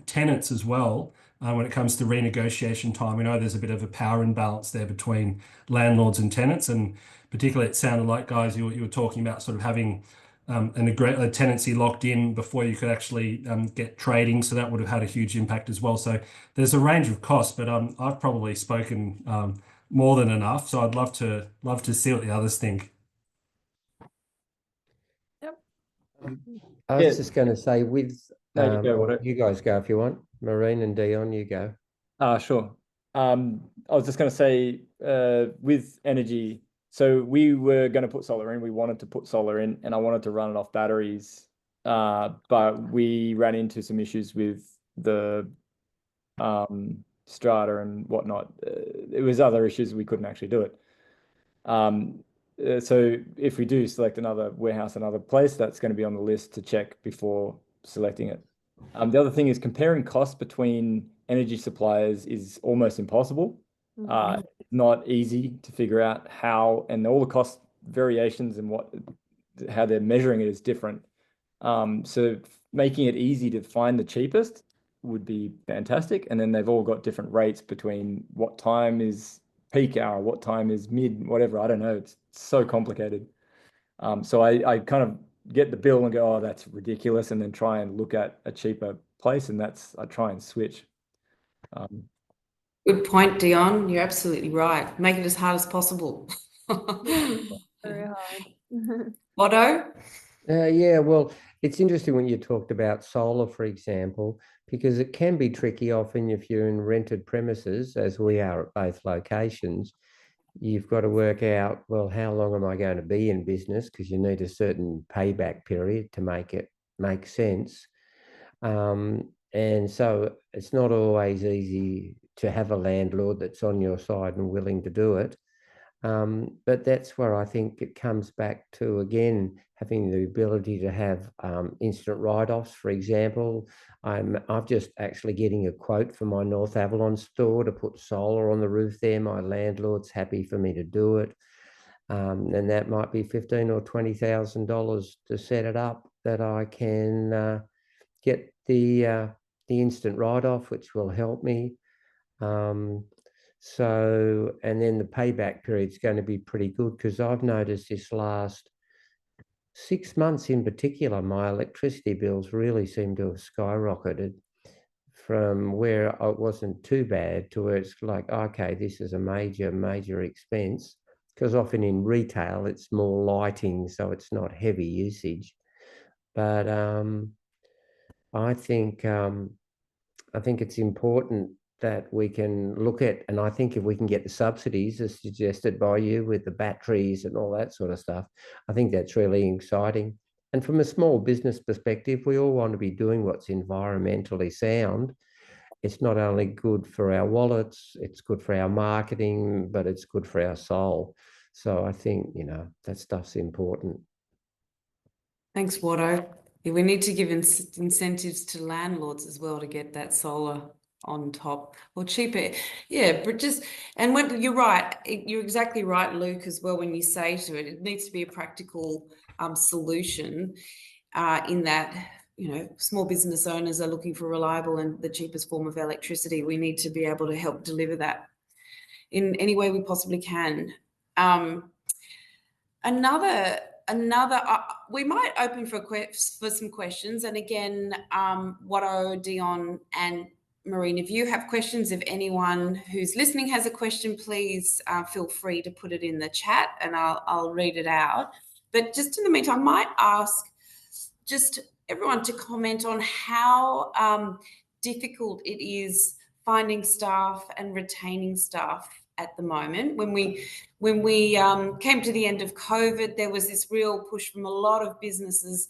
tenants as well. When it comes to renegotiation time, we know there's a bit of a power imbalance there between landlords and tenants, and particularly it sounded like, guys, you were talking about sort of having a tenancy locked in before you could actually get trading, so that would have had a huge impact as well. So there's a range of costs, but I've probably spoken more than enough. So I'd love to see what the others think. Yep. I was just going to say, with No, you go, or Watto. you guys go if you want. Maureen and Dion, you go. Sure. I was just going to say, with energy, so we were going to put solar in. We wanted to put solar in, and I wanted to run it off batteries. But we ran into some issues with the strata and whatnot. It was other issues, we couldn't actually do it. So if we do select another warehouse, another place, that's going to be on the list to check before selecting it. The other thing is comparing costs between energy suppliers is almost impossible. Not easy to figure out how, and all the cost variations and how they're measuring it is different. So making it easy to find the cheapest would be fantastic. And then they've all got different rates between what time is peak hour, what time is mid, whatever. I don't know. It's so complicated. So I kind of get the bill and go, oh, that's ridiculous, and then try and look at a cheaper place, and I try and switch. Good point, Dion. You're absolutely right. Make it as hard as possible. Very hard. Otto? Yeah, well, it's interesting when you talked about solar, for example, because it can be tricky often if you're in rented premises, as we are at both locations. You've got to work out, well, how long am I going to be in business? Because you need a certain payback period to make it make sense. And so it's not always easy to have a landlord that's on your side and willing to do it. But that's where I think it comes back to, again, having the ability to have instant write-offs. For example, I've just actually getting a quote for my North Avalon store to put solar on the roof there. My landlord's happy for me to do it. And that might be $15,000 or $20,000 to set it up, that I can get the instant write-off, which will help me. So, and then the payback period is going to be pretty good, because I've noticed this last 6 months in particular, my electricity bills really seem to have skyrocketed from where it wasn't too bad to where it's like, okay, this is a major expense, because often in retail it's more lighting, so it's not heavy usage. But I think it's important that we can look at, and I think if we can get the subsidies as suggested by you with the batteries and all that sort of stuff, I think that's really exciting. And from a small business perspective, we all want to be doing what's environmentally sound. It's not only good for our wallets, it's good for our marketing, but it's good for our soul. So I think, that stuff's important. Thanks, Watto. Yeah, we need to give incentives to landlords as well to get that solar on top, or cheaper. Yeah, but you're right, you're exactly right, Luke, as well, when you say to it, it needs to be a practical solution in that, small business owners are looking for reliable and the cheapest form of electricity. We need to be able to help deliver that in any way we possibly can. We might open for some questions, and again, Watto, Dion, and Maureen, if you have questions, if anyone who's listening has a question, please feel free to put it in the chat, and I'll read it out. But just in the meantime, I might ask just everyone to comment on how difficult it is finding staff and retaining staff at the moment. When we came to the end of COVID, there was this real push from a lot of businesses,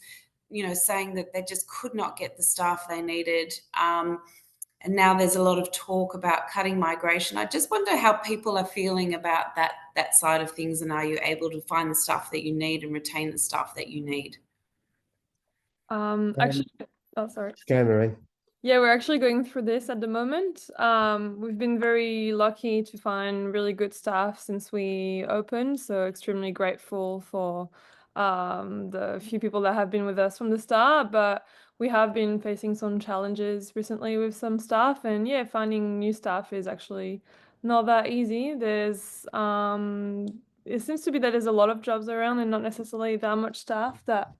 saying that they just could not get the staff they needed. And now there's a lot of talk about cutting migration. I just wonder how people are feeling about that side of things, and are you able to find the staff that you need and retain the staff that you need? Actually, oh, sorry. Go, Maureen. Yeah, we're actually going through this at the moment. We've been very lucky to find really good staff since we opened, so extremely grateful for the few people that have been with us from the start, but we have been facing some challenges recently with some staff, and yeah, finding new staff is actually not that easy. It seems to be that there's a lot of jobs around and not necessarily that much staff that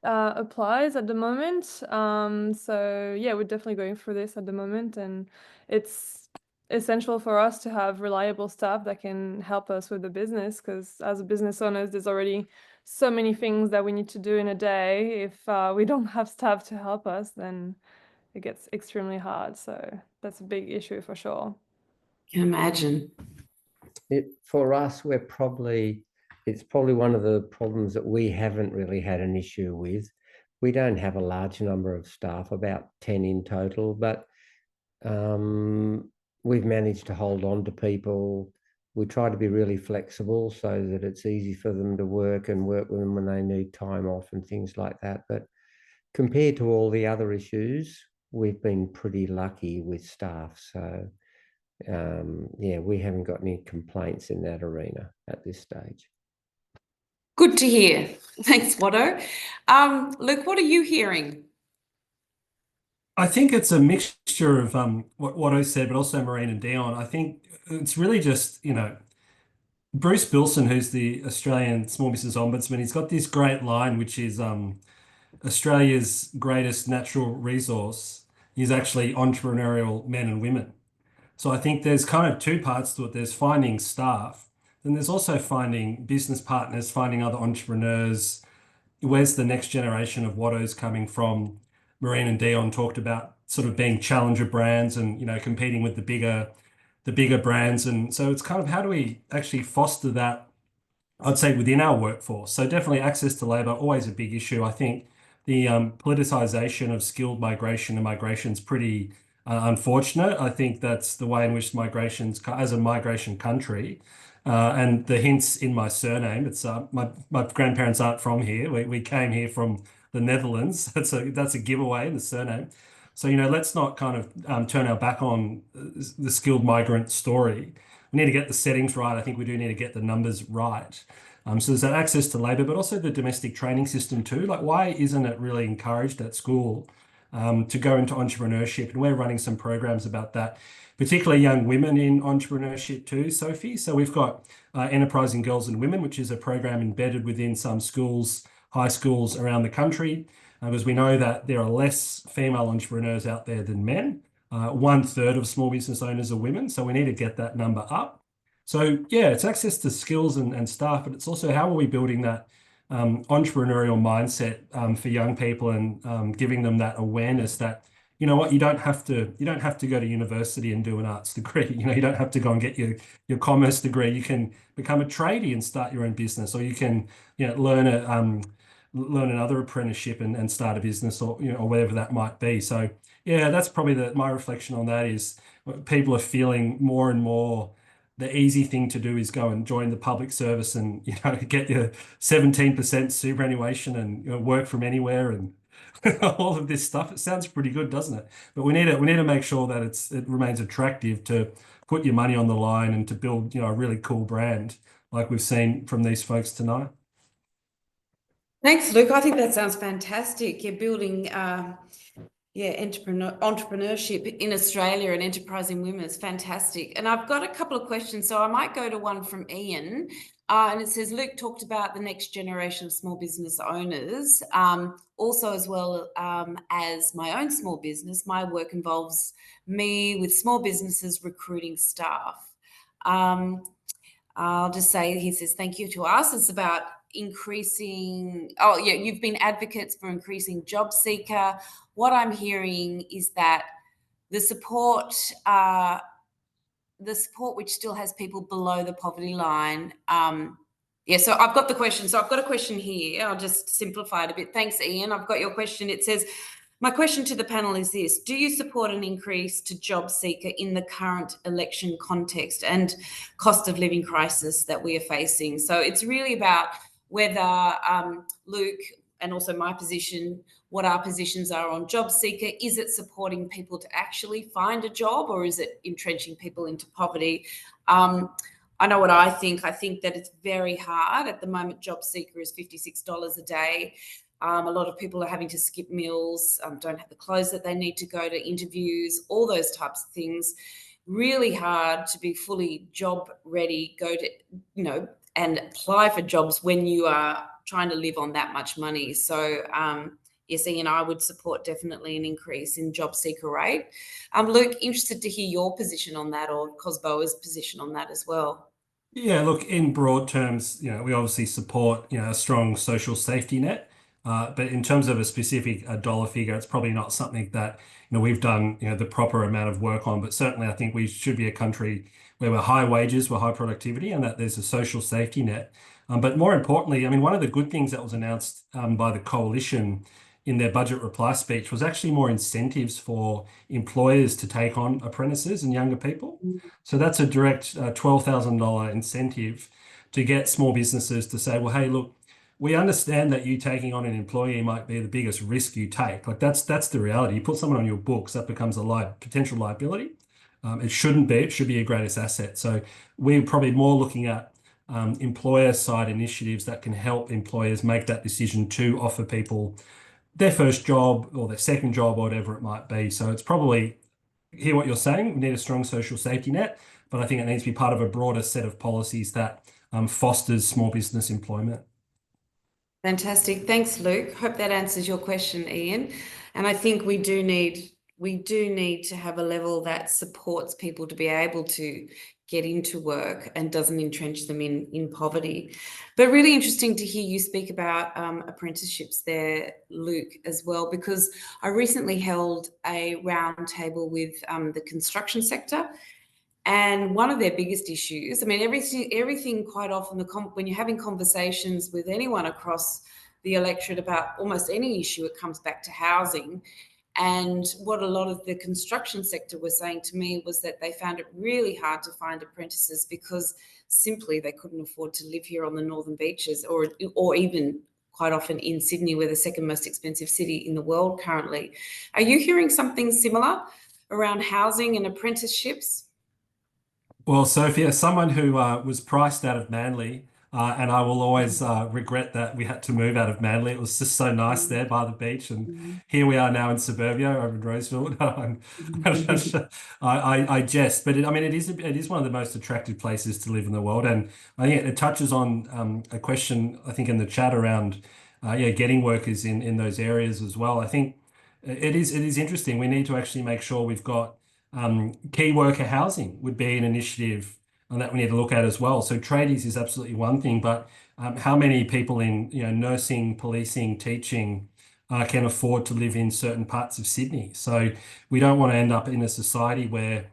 applies at the moment. So yeah, we're definitely going through this at the moment, and it's essential for us to have reliable staff that can help us with the business, because as a business owners, there's already so many things that we need to do in a day. If we don't have staff to help us, then it gets extremely hard. So that's a big issue for sure. Can imagine. For us, it's probably one of the problems that we haven't really had an issue with. We don't have a large number of staff, about 10 in total, but we've managed to hold on to people. We try to be really flexible so that it's easy for them to work with them when they need time off and things like that. But compared to all the other issues, we've been pretty lucky with staff. So yeah, we haven't got any complaints in that arena at this stage. Good to hear. Thanks, Watto. Luke, what are you hearing? I think it's a mixture of what Watto said, but also Maureen and Dion. I think it's really just, Bruce Bilson, who's the Australian Small Business Ombudsman, he's got this great line, which is Australia's greatest natural resource is actually entrepreneurial men and women. So I think there's kind of two parts to it. There's finding staff, then there's also finding business partners, finding other entrepreneurs. Where's the next generation of Wattos coming from? Maureen and Dion talked about sort of being challenger brands and, competing with the bigger brands. And so it's kind of, how do we actually foster that, I'd say, within our workforce? So definitely access to labour, always a big issue. I think the politicisation of skilled migration and migration is pretty unfortunate. I think that's the way in which migrations, as a migration country, and the hints in my surname, it's my grandparents aren't from here. We came here from the Netherlands. That's a giveaway in the surname. So, let's not kind of turn our back on the skilled migrant story. We need to get the settings right. I think we do need to get the numbers right. So there's that access to labour, but also the domestic training system too. Like, why isn't it really encouraged at school to go into entrepreneurship? And we're running some programs about that, particularly young women in entrepreneurship too, Sophie. So we've got Enterprising Girls and Women, which is a program embedded within some schools, high schools around the country, because we know that there are less female entrepreneurs out there than men. 1/3 of small business owners are women, so we need to get that number up. So yeah, it's access to skills and staff, but it's also how are we building that entrepreneurial mindset for young people, and giving them that awareness that, you know what, you don't have to go to university and do an arts degree. You don't have to go and get your commerce degree. You can become a tradie and start your own business, or you can learn another apprenticeship and start a business, or or whatever that might be. So yeah, that's probably my reflection on that is people are feeling more and more the easy thing to do is go and join the public service and get your 17% superannuation and work from anywhere and all of this stuff. It sounds pretty good, doesn't it? But we need to make sure that it remains attractive to put your money on the line and to build a really cool brand like we've seen from these folks tonight. Thanks, Luke. I think that sounds fantastic. You're building entrepreneurship in Australia and enterprising women is fantastic. And I've got a couple of questions, so I might go to one from Ian. And it says, Luke talked about the next generation of small business owners. Also, as well as my own small business, my work involves me with small businesses recruiting staff. I'll just say, he says, thank you to us. It's about increasing, you've been advocates for increasing job seeker. What I'm hearing is that the support which still has people below the poverty line. So I've got the question. So I've got a question here. I'll just simplify it a bit. Thanks, Ian. I've got your question. It says, my question to the panel is this: do you support an increase to job seeker in the current election context and cost of living crisis that we are facing? So it's really about whether Luke and also my position, what our positions are on job seeker. Is it supporting people to actually find a job, or is it entrenching people into poverty? I know what I think. I think that it's very hard. At the moment, job seeker is $56 a day. A lot of people are having to skip meals, don't have the clothes that they need to go to interviews, all those types of things. Really hard to be fully job ready, go to, and apply for jobs when you are trying to live on that much money. So yes, Ian, I would support definitely an increase in job seeker rate. Luke, interested to hear your position on that, or COSBOA's position on that as well. Yeah, look, in broad terms, we obviously support, a strong social safety net. But in terms of a specific dollar figure, it's probably not something that we've done the proper amount of work on. But certainly, I think we should be a country where we're high wages, we're high productivity, and that there's a social safety net. But more importantly, I mean, one of the good things that was announced by the coalition in their budget reply speech was actually more incentives for employers to take on apprentices and younger people. So that's a direct $12,000 incentive to get small businesses to say, well, hey, look, we understand that you taking on an employee might be the biggest risk you take. Like that's the reality. You put someone on your books, that becomes a potential liability. It shouldn't be. It should be your greatest asset. So we're probably more looking at employer side initiatives that can help employers make that decision to offer people their first job or their second job or whatever it might be. So it's probably, hear what you're saying, we need a strong social safety net, but I think it needs to be part of a broader set of policies that fosters small business employment. Fantastic. Thanks, Luke. Hope that answers your question, Ian. And I think we do need we do need to have a level that supports people to be able to get into work and doesn't entrench them in poverty. But really interesting to hear you speak about apprenticeships there, Luke, as well, because I recently held a roundtable with the construction sector. And one of their biggest issues, I mean, everything quite often, when you're having conversations with anyone across the electorate about almost any issue, it comes back to housing. And what a lot of the construction sector was saying to me was that they found it really hard to find apprentices because simply they couldn't afford to live here on the northern beaches, or even quite often in Sydney, we're the second most expensive city in the world currently. Are you hearing something similar around housing and apprenticeships? Well, Sophie, as someone who was priced out of Manly, and I will always regret that we had to move out of Manly. It was just so nice there by the beach, and here we are now in suburbia over in Roseville. I jest, but I mean, it is one of the most attractive places to live in the world, and I think it touches on a question I think in the chat around getting workers in those areas as well. I think it is interesting. We need to actually make sure we've got key worker housing would be an initiative that we need to look at as well. So tradies is absolutely one thing, but how many people in nursing, policing, teaching can afford to live in certain parts of Sydney? So we don't want to end up in a society where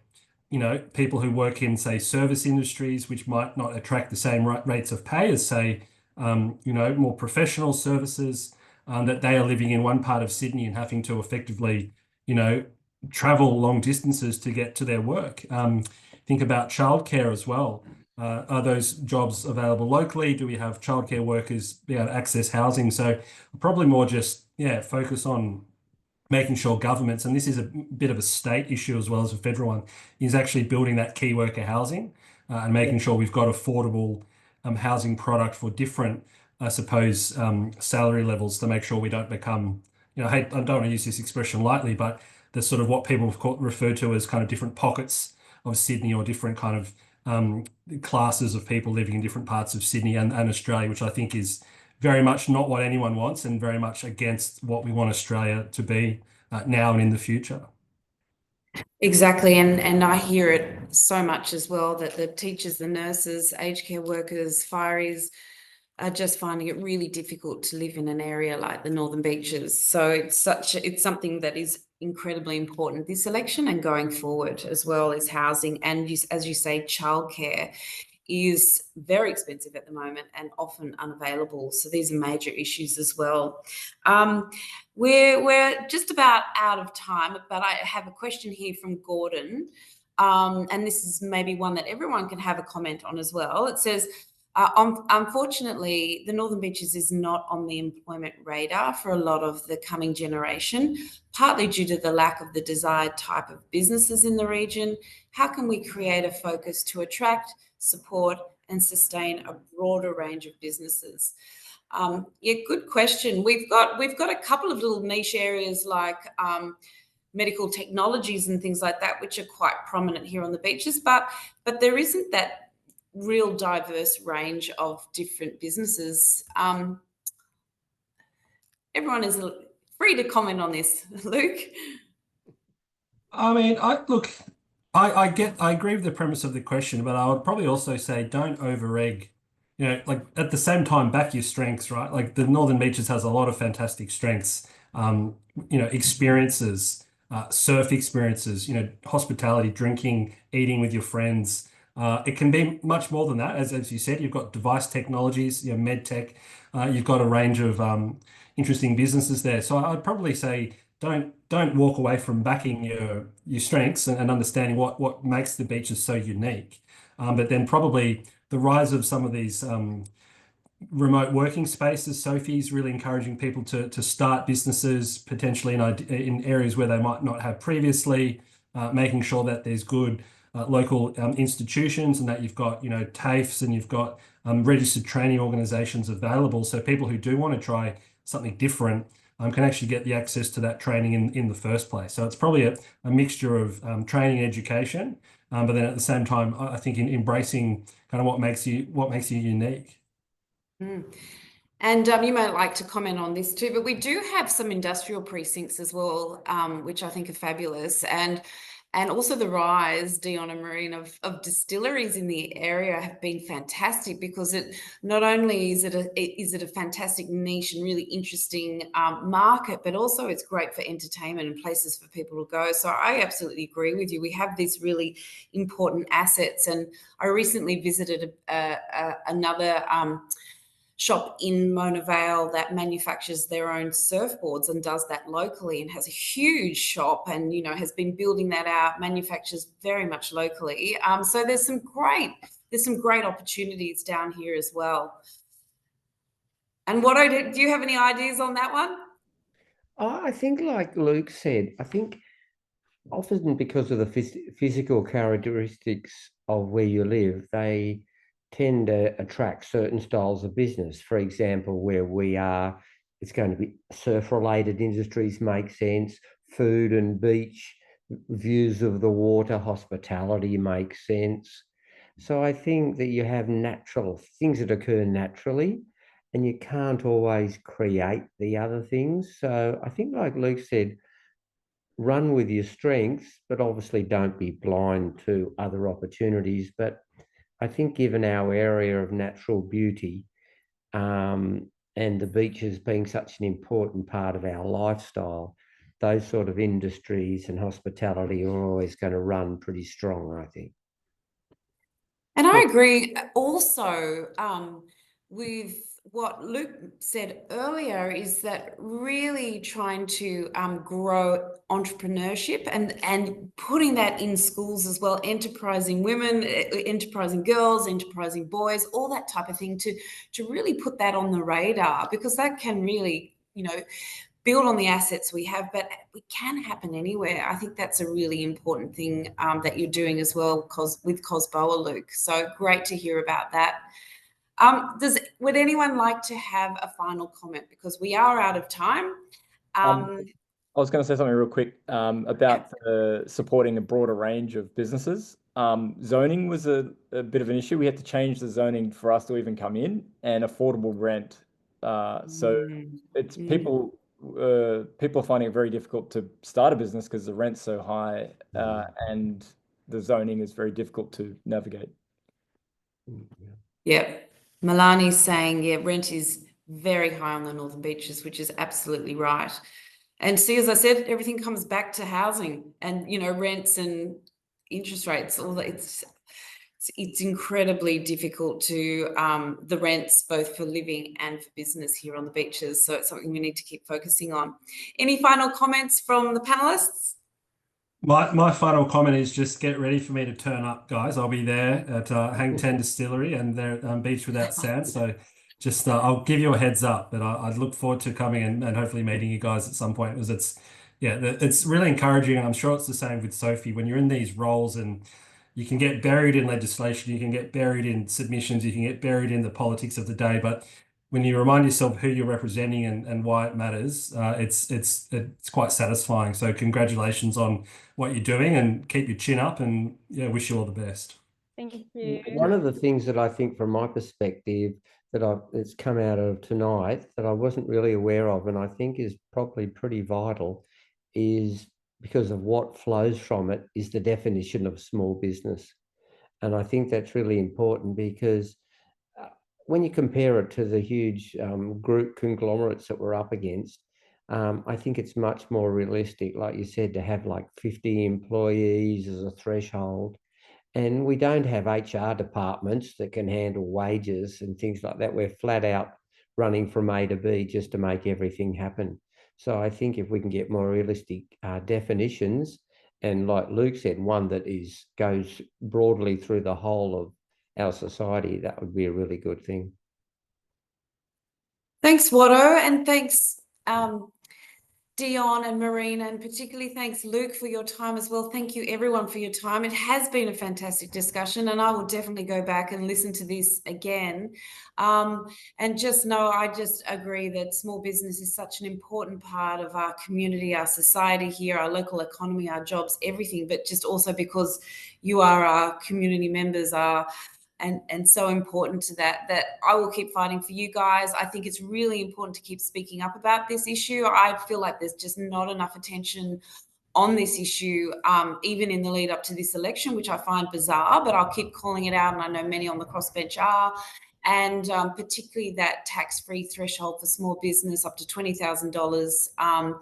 people who work in, say, service industries, which might not attract the same rates of pay as, say, more professional services, that they are living in one part of Sydney and having to effectively, travel long distances to get to their work. Think about childcare as well. Are those jobs available locally? Do we have childcare workers be able to access housing? So probably more just focus on making sure governments, and this is a bit of a state issue as well as a federal one, is actually building that key worker housing and making sure we've got affordable housing product for different, I suppose, salary levels to make sure we don't become, I don't want to use this expression lightly, but the sort of what people refer to as kind of different pockets of Sydney, or different kind of classes of people living in different parts of Sydney and Australia, which I think is very much not what anyone wants, and very much against what we want Australia to be now and in the future. Exactly, and I hear it so much as well, that the teachers, the nurses, aged care workers, fireys are just finding it really difficult to live in an area like the Northern Beaches. So it's something that is incredibly important this election and going forward as well, is housing, and as you say, childcare is very expensive at the moment and often unavailable. So these are major issues as well. We're just about out of time, but I have a question here from Gordon. And this is maybe one that everyone can have a comment on as well. It says, unfortunately, the Northern Beaches is not on the employment radar for a lot of the coming generation, partly due to the lack of the desired type of businesses in the region. How can we create a focus to attract, support, and sustain a broader range of businesses? Good question. We've got a couple of little niche areas like medical technologies and things like that, which are quite prominent here on the beaches, but there isn't that real diverse range of different businesses. Everyone is free to comment on this. Luke? I mean, I agree with the premise of the question, but I would probably also say don't over-egg, like at the same time, back your strengths, right? Like the Northern Beaches has a lot of fantastic strengths, experiences, surf experiences, hospitality, drinking, eating with your friends. It can be much more than that. As you said, you've got device technologies, med tech. You've got a range of interesting businesses there. So I'd probably say don't walk away from backing your strengths and understanding what makes the beaches so unique. But then probably the rise of some of these remote working spaces. Sophie's really encouraging people to start businesses potentially in areas where they might not have previously, making sure that there's good local institutions, and that you've got TAFEs, and you've got registered training organizations available, so people who do want to try something different can actually get the access to that training in the first place. So it's probably a mixture of training and education, but then at the same time, I think in embracing kind of what makes you unique. And you might like to comment on this too, but we do have some industrial precincts as well, which I think are fabulous. And also the rise, Dion and Marine, of distilleries in the area have been fantastic, because it not only is it a fantastic niche and really interesting market, but also it's great for entertainment and places for people to go. So I absolutely agree with you. We have these really important assets, and I recently visited another shop in Mona Vale that manufactures their own surfboards and does that locally, and has a huge shop, and has been building that out, manufactures very much locally. So there's some great opportunities down here as well. And do you have any ideas on that one? I think, like Luke said, I think often because of the physical characteristics of where you live, they tend to attract certain styles of business. For example, where we are, it's going to be surf-related industries make sense, food and beach, views of the water, hospitality makes sense. So I think that you have natural things that occur naturally, and you can't always create the other things. So I think, like Luke said, run with your strengths, but obviously don't be blind to other opportunities. But I think given our area of natural beauty, and the beaches being such an important part of our lifestyle, those sort of industries and hospitality are always going to run pretty strong, I think. And I agree also with what Luke said earlier, is that really trying to grow entrepreneurship and putting that in schools as well, enterprising women, enterprising girls, enterprising boys, all that type of thing, to really put that on the radar, because that can really, build on the assets we have, but it can happen anywhere. I think that's a really important thing that you're doing as well, with COSBOA, Luke. So great to hear about that. Would anyone like to have a final comment, because we are out of time? I was going to say something real quick about supporting a broader range of businesses. Zoning was a bit of an issue. We had to change the zoning for us to even come in, and affordable rent. So it's people are finding it very difficult to start a business because the rent's so high, and the zoning is very difficult to navigate. Yeah. Milani's saying, yeah, rent is very high on the Northern Beaches, which is absolutely right. And see, as I said, everything comes back to housing and, rents and interest rates. All that, it's incredibly difficult to the rents, both for living and for business here on the beaches. So it's something we need to keep focusing on. Any final comments from the panelists? My final comment is just get ready for me to turn up, guys. I'll be there at Hang Ten Distillery and their Beach Without Sand. So just I'll give you a heads up, but I look forward to coming and hopefully meeting you guys at some point, because it's really encouraging, and I'm sure it's the same with Sophie. When you're in these roles and you can get buried in legislation, you can get buried in submissions, you can get buried in the politics of the day, but when you remind yourself who you're representing and why it matters, it's quite satisfying. So congratulations on what you're doing, and keep your chin up, and wish you all the best. Thank you. One of the things that I think from my perspective it's come out of tonight that I wasn't really aware of, and I think is probably pretty vital, is because of what flows from it, is the definition of small business. And I think that's really important, because when you compare it to the huge group conglomerates that we're up against, I think it's much more realistic, like you said, to have like 50 employees as a threshold. And we don't have HR departments that can handle wages and things like that. We're flat out running from A to B just to make everything happen. So I think if we can get more realistic definitions, and like Luke said, one that goes broadly through the whole of our society, that would be a really good thing. Thanks, Watto, and thanks, Dion and Marina, and particularly thanks, Luke, for your time as well. Thank you, everyone, for your time. It has been a fantastic discussion, and I will definitely go back and listen to this again. And just know, I just agree that small business is such an important part of our community, our society here, our local economy, our jobs, everything, but just also because you are our community members, our and so important to that I will keep fighting for you guys. I think it's really important to keep speaking up about this issue. I feel like there's just not enough attention on this issue, even in the lead up to this election, which I find bizarre, but I'll keep calling it out, and I know many on the crossbench are. And particularly that tax-free threshold for small business up to $20,000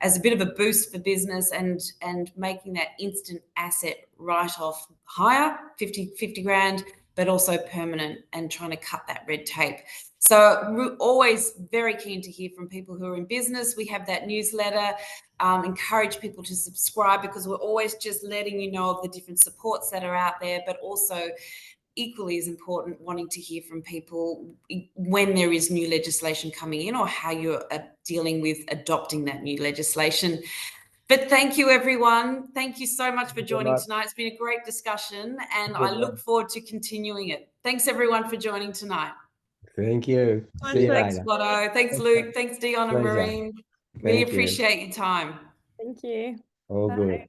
as a bit of a boost for business, and making that instant asset write-off higher, 50 grand, but also permanent, and trying to cut that red tape. So we're always very keen to hear from people who are in business. We have that newsletter. Encourage people to subscribe, because we're always just letting you know of the different supports that are out there, but also equally as important, wanting to hear from people when there is new legislation coming in, or how you're dealing with adopting that new legislation. But thank you, everyone. Thank you so much for joining tonight. It's been a great discussion, and I look forward to continuing it. Thanks, everyone, for joining tonight. Thank you. See you Thanks, later. Watto. Thanks, Luke. Thanks, Dion and Pleasure. Maureen. Really Thank you. appreciate your time. Thank you. All Bye. good.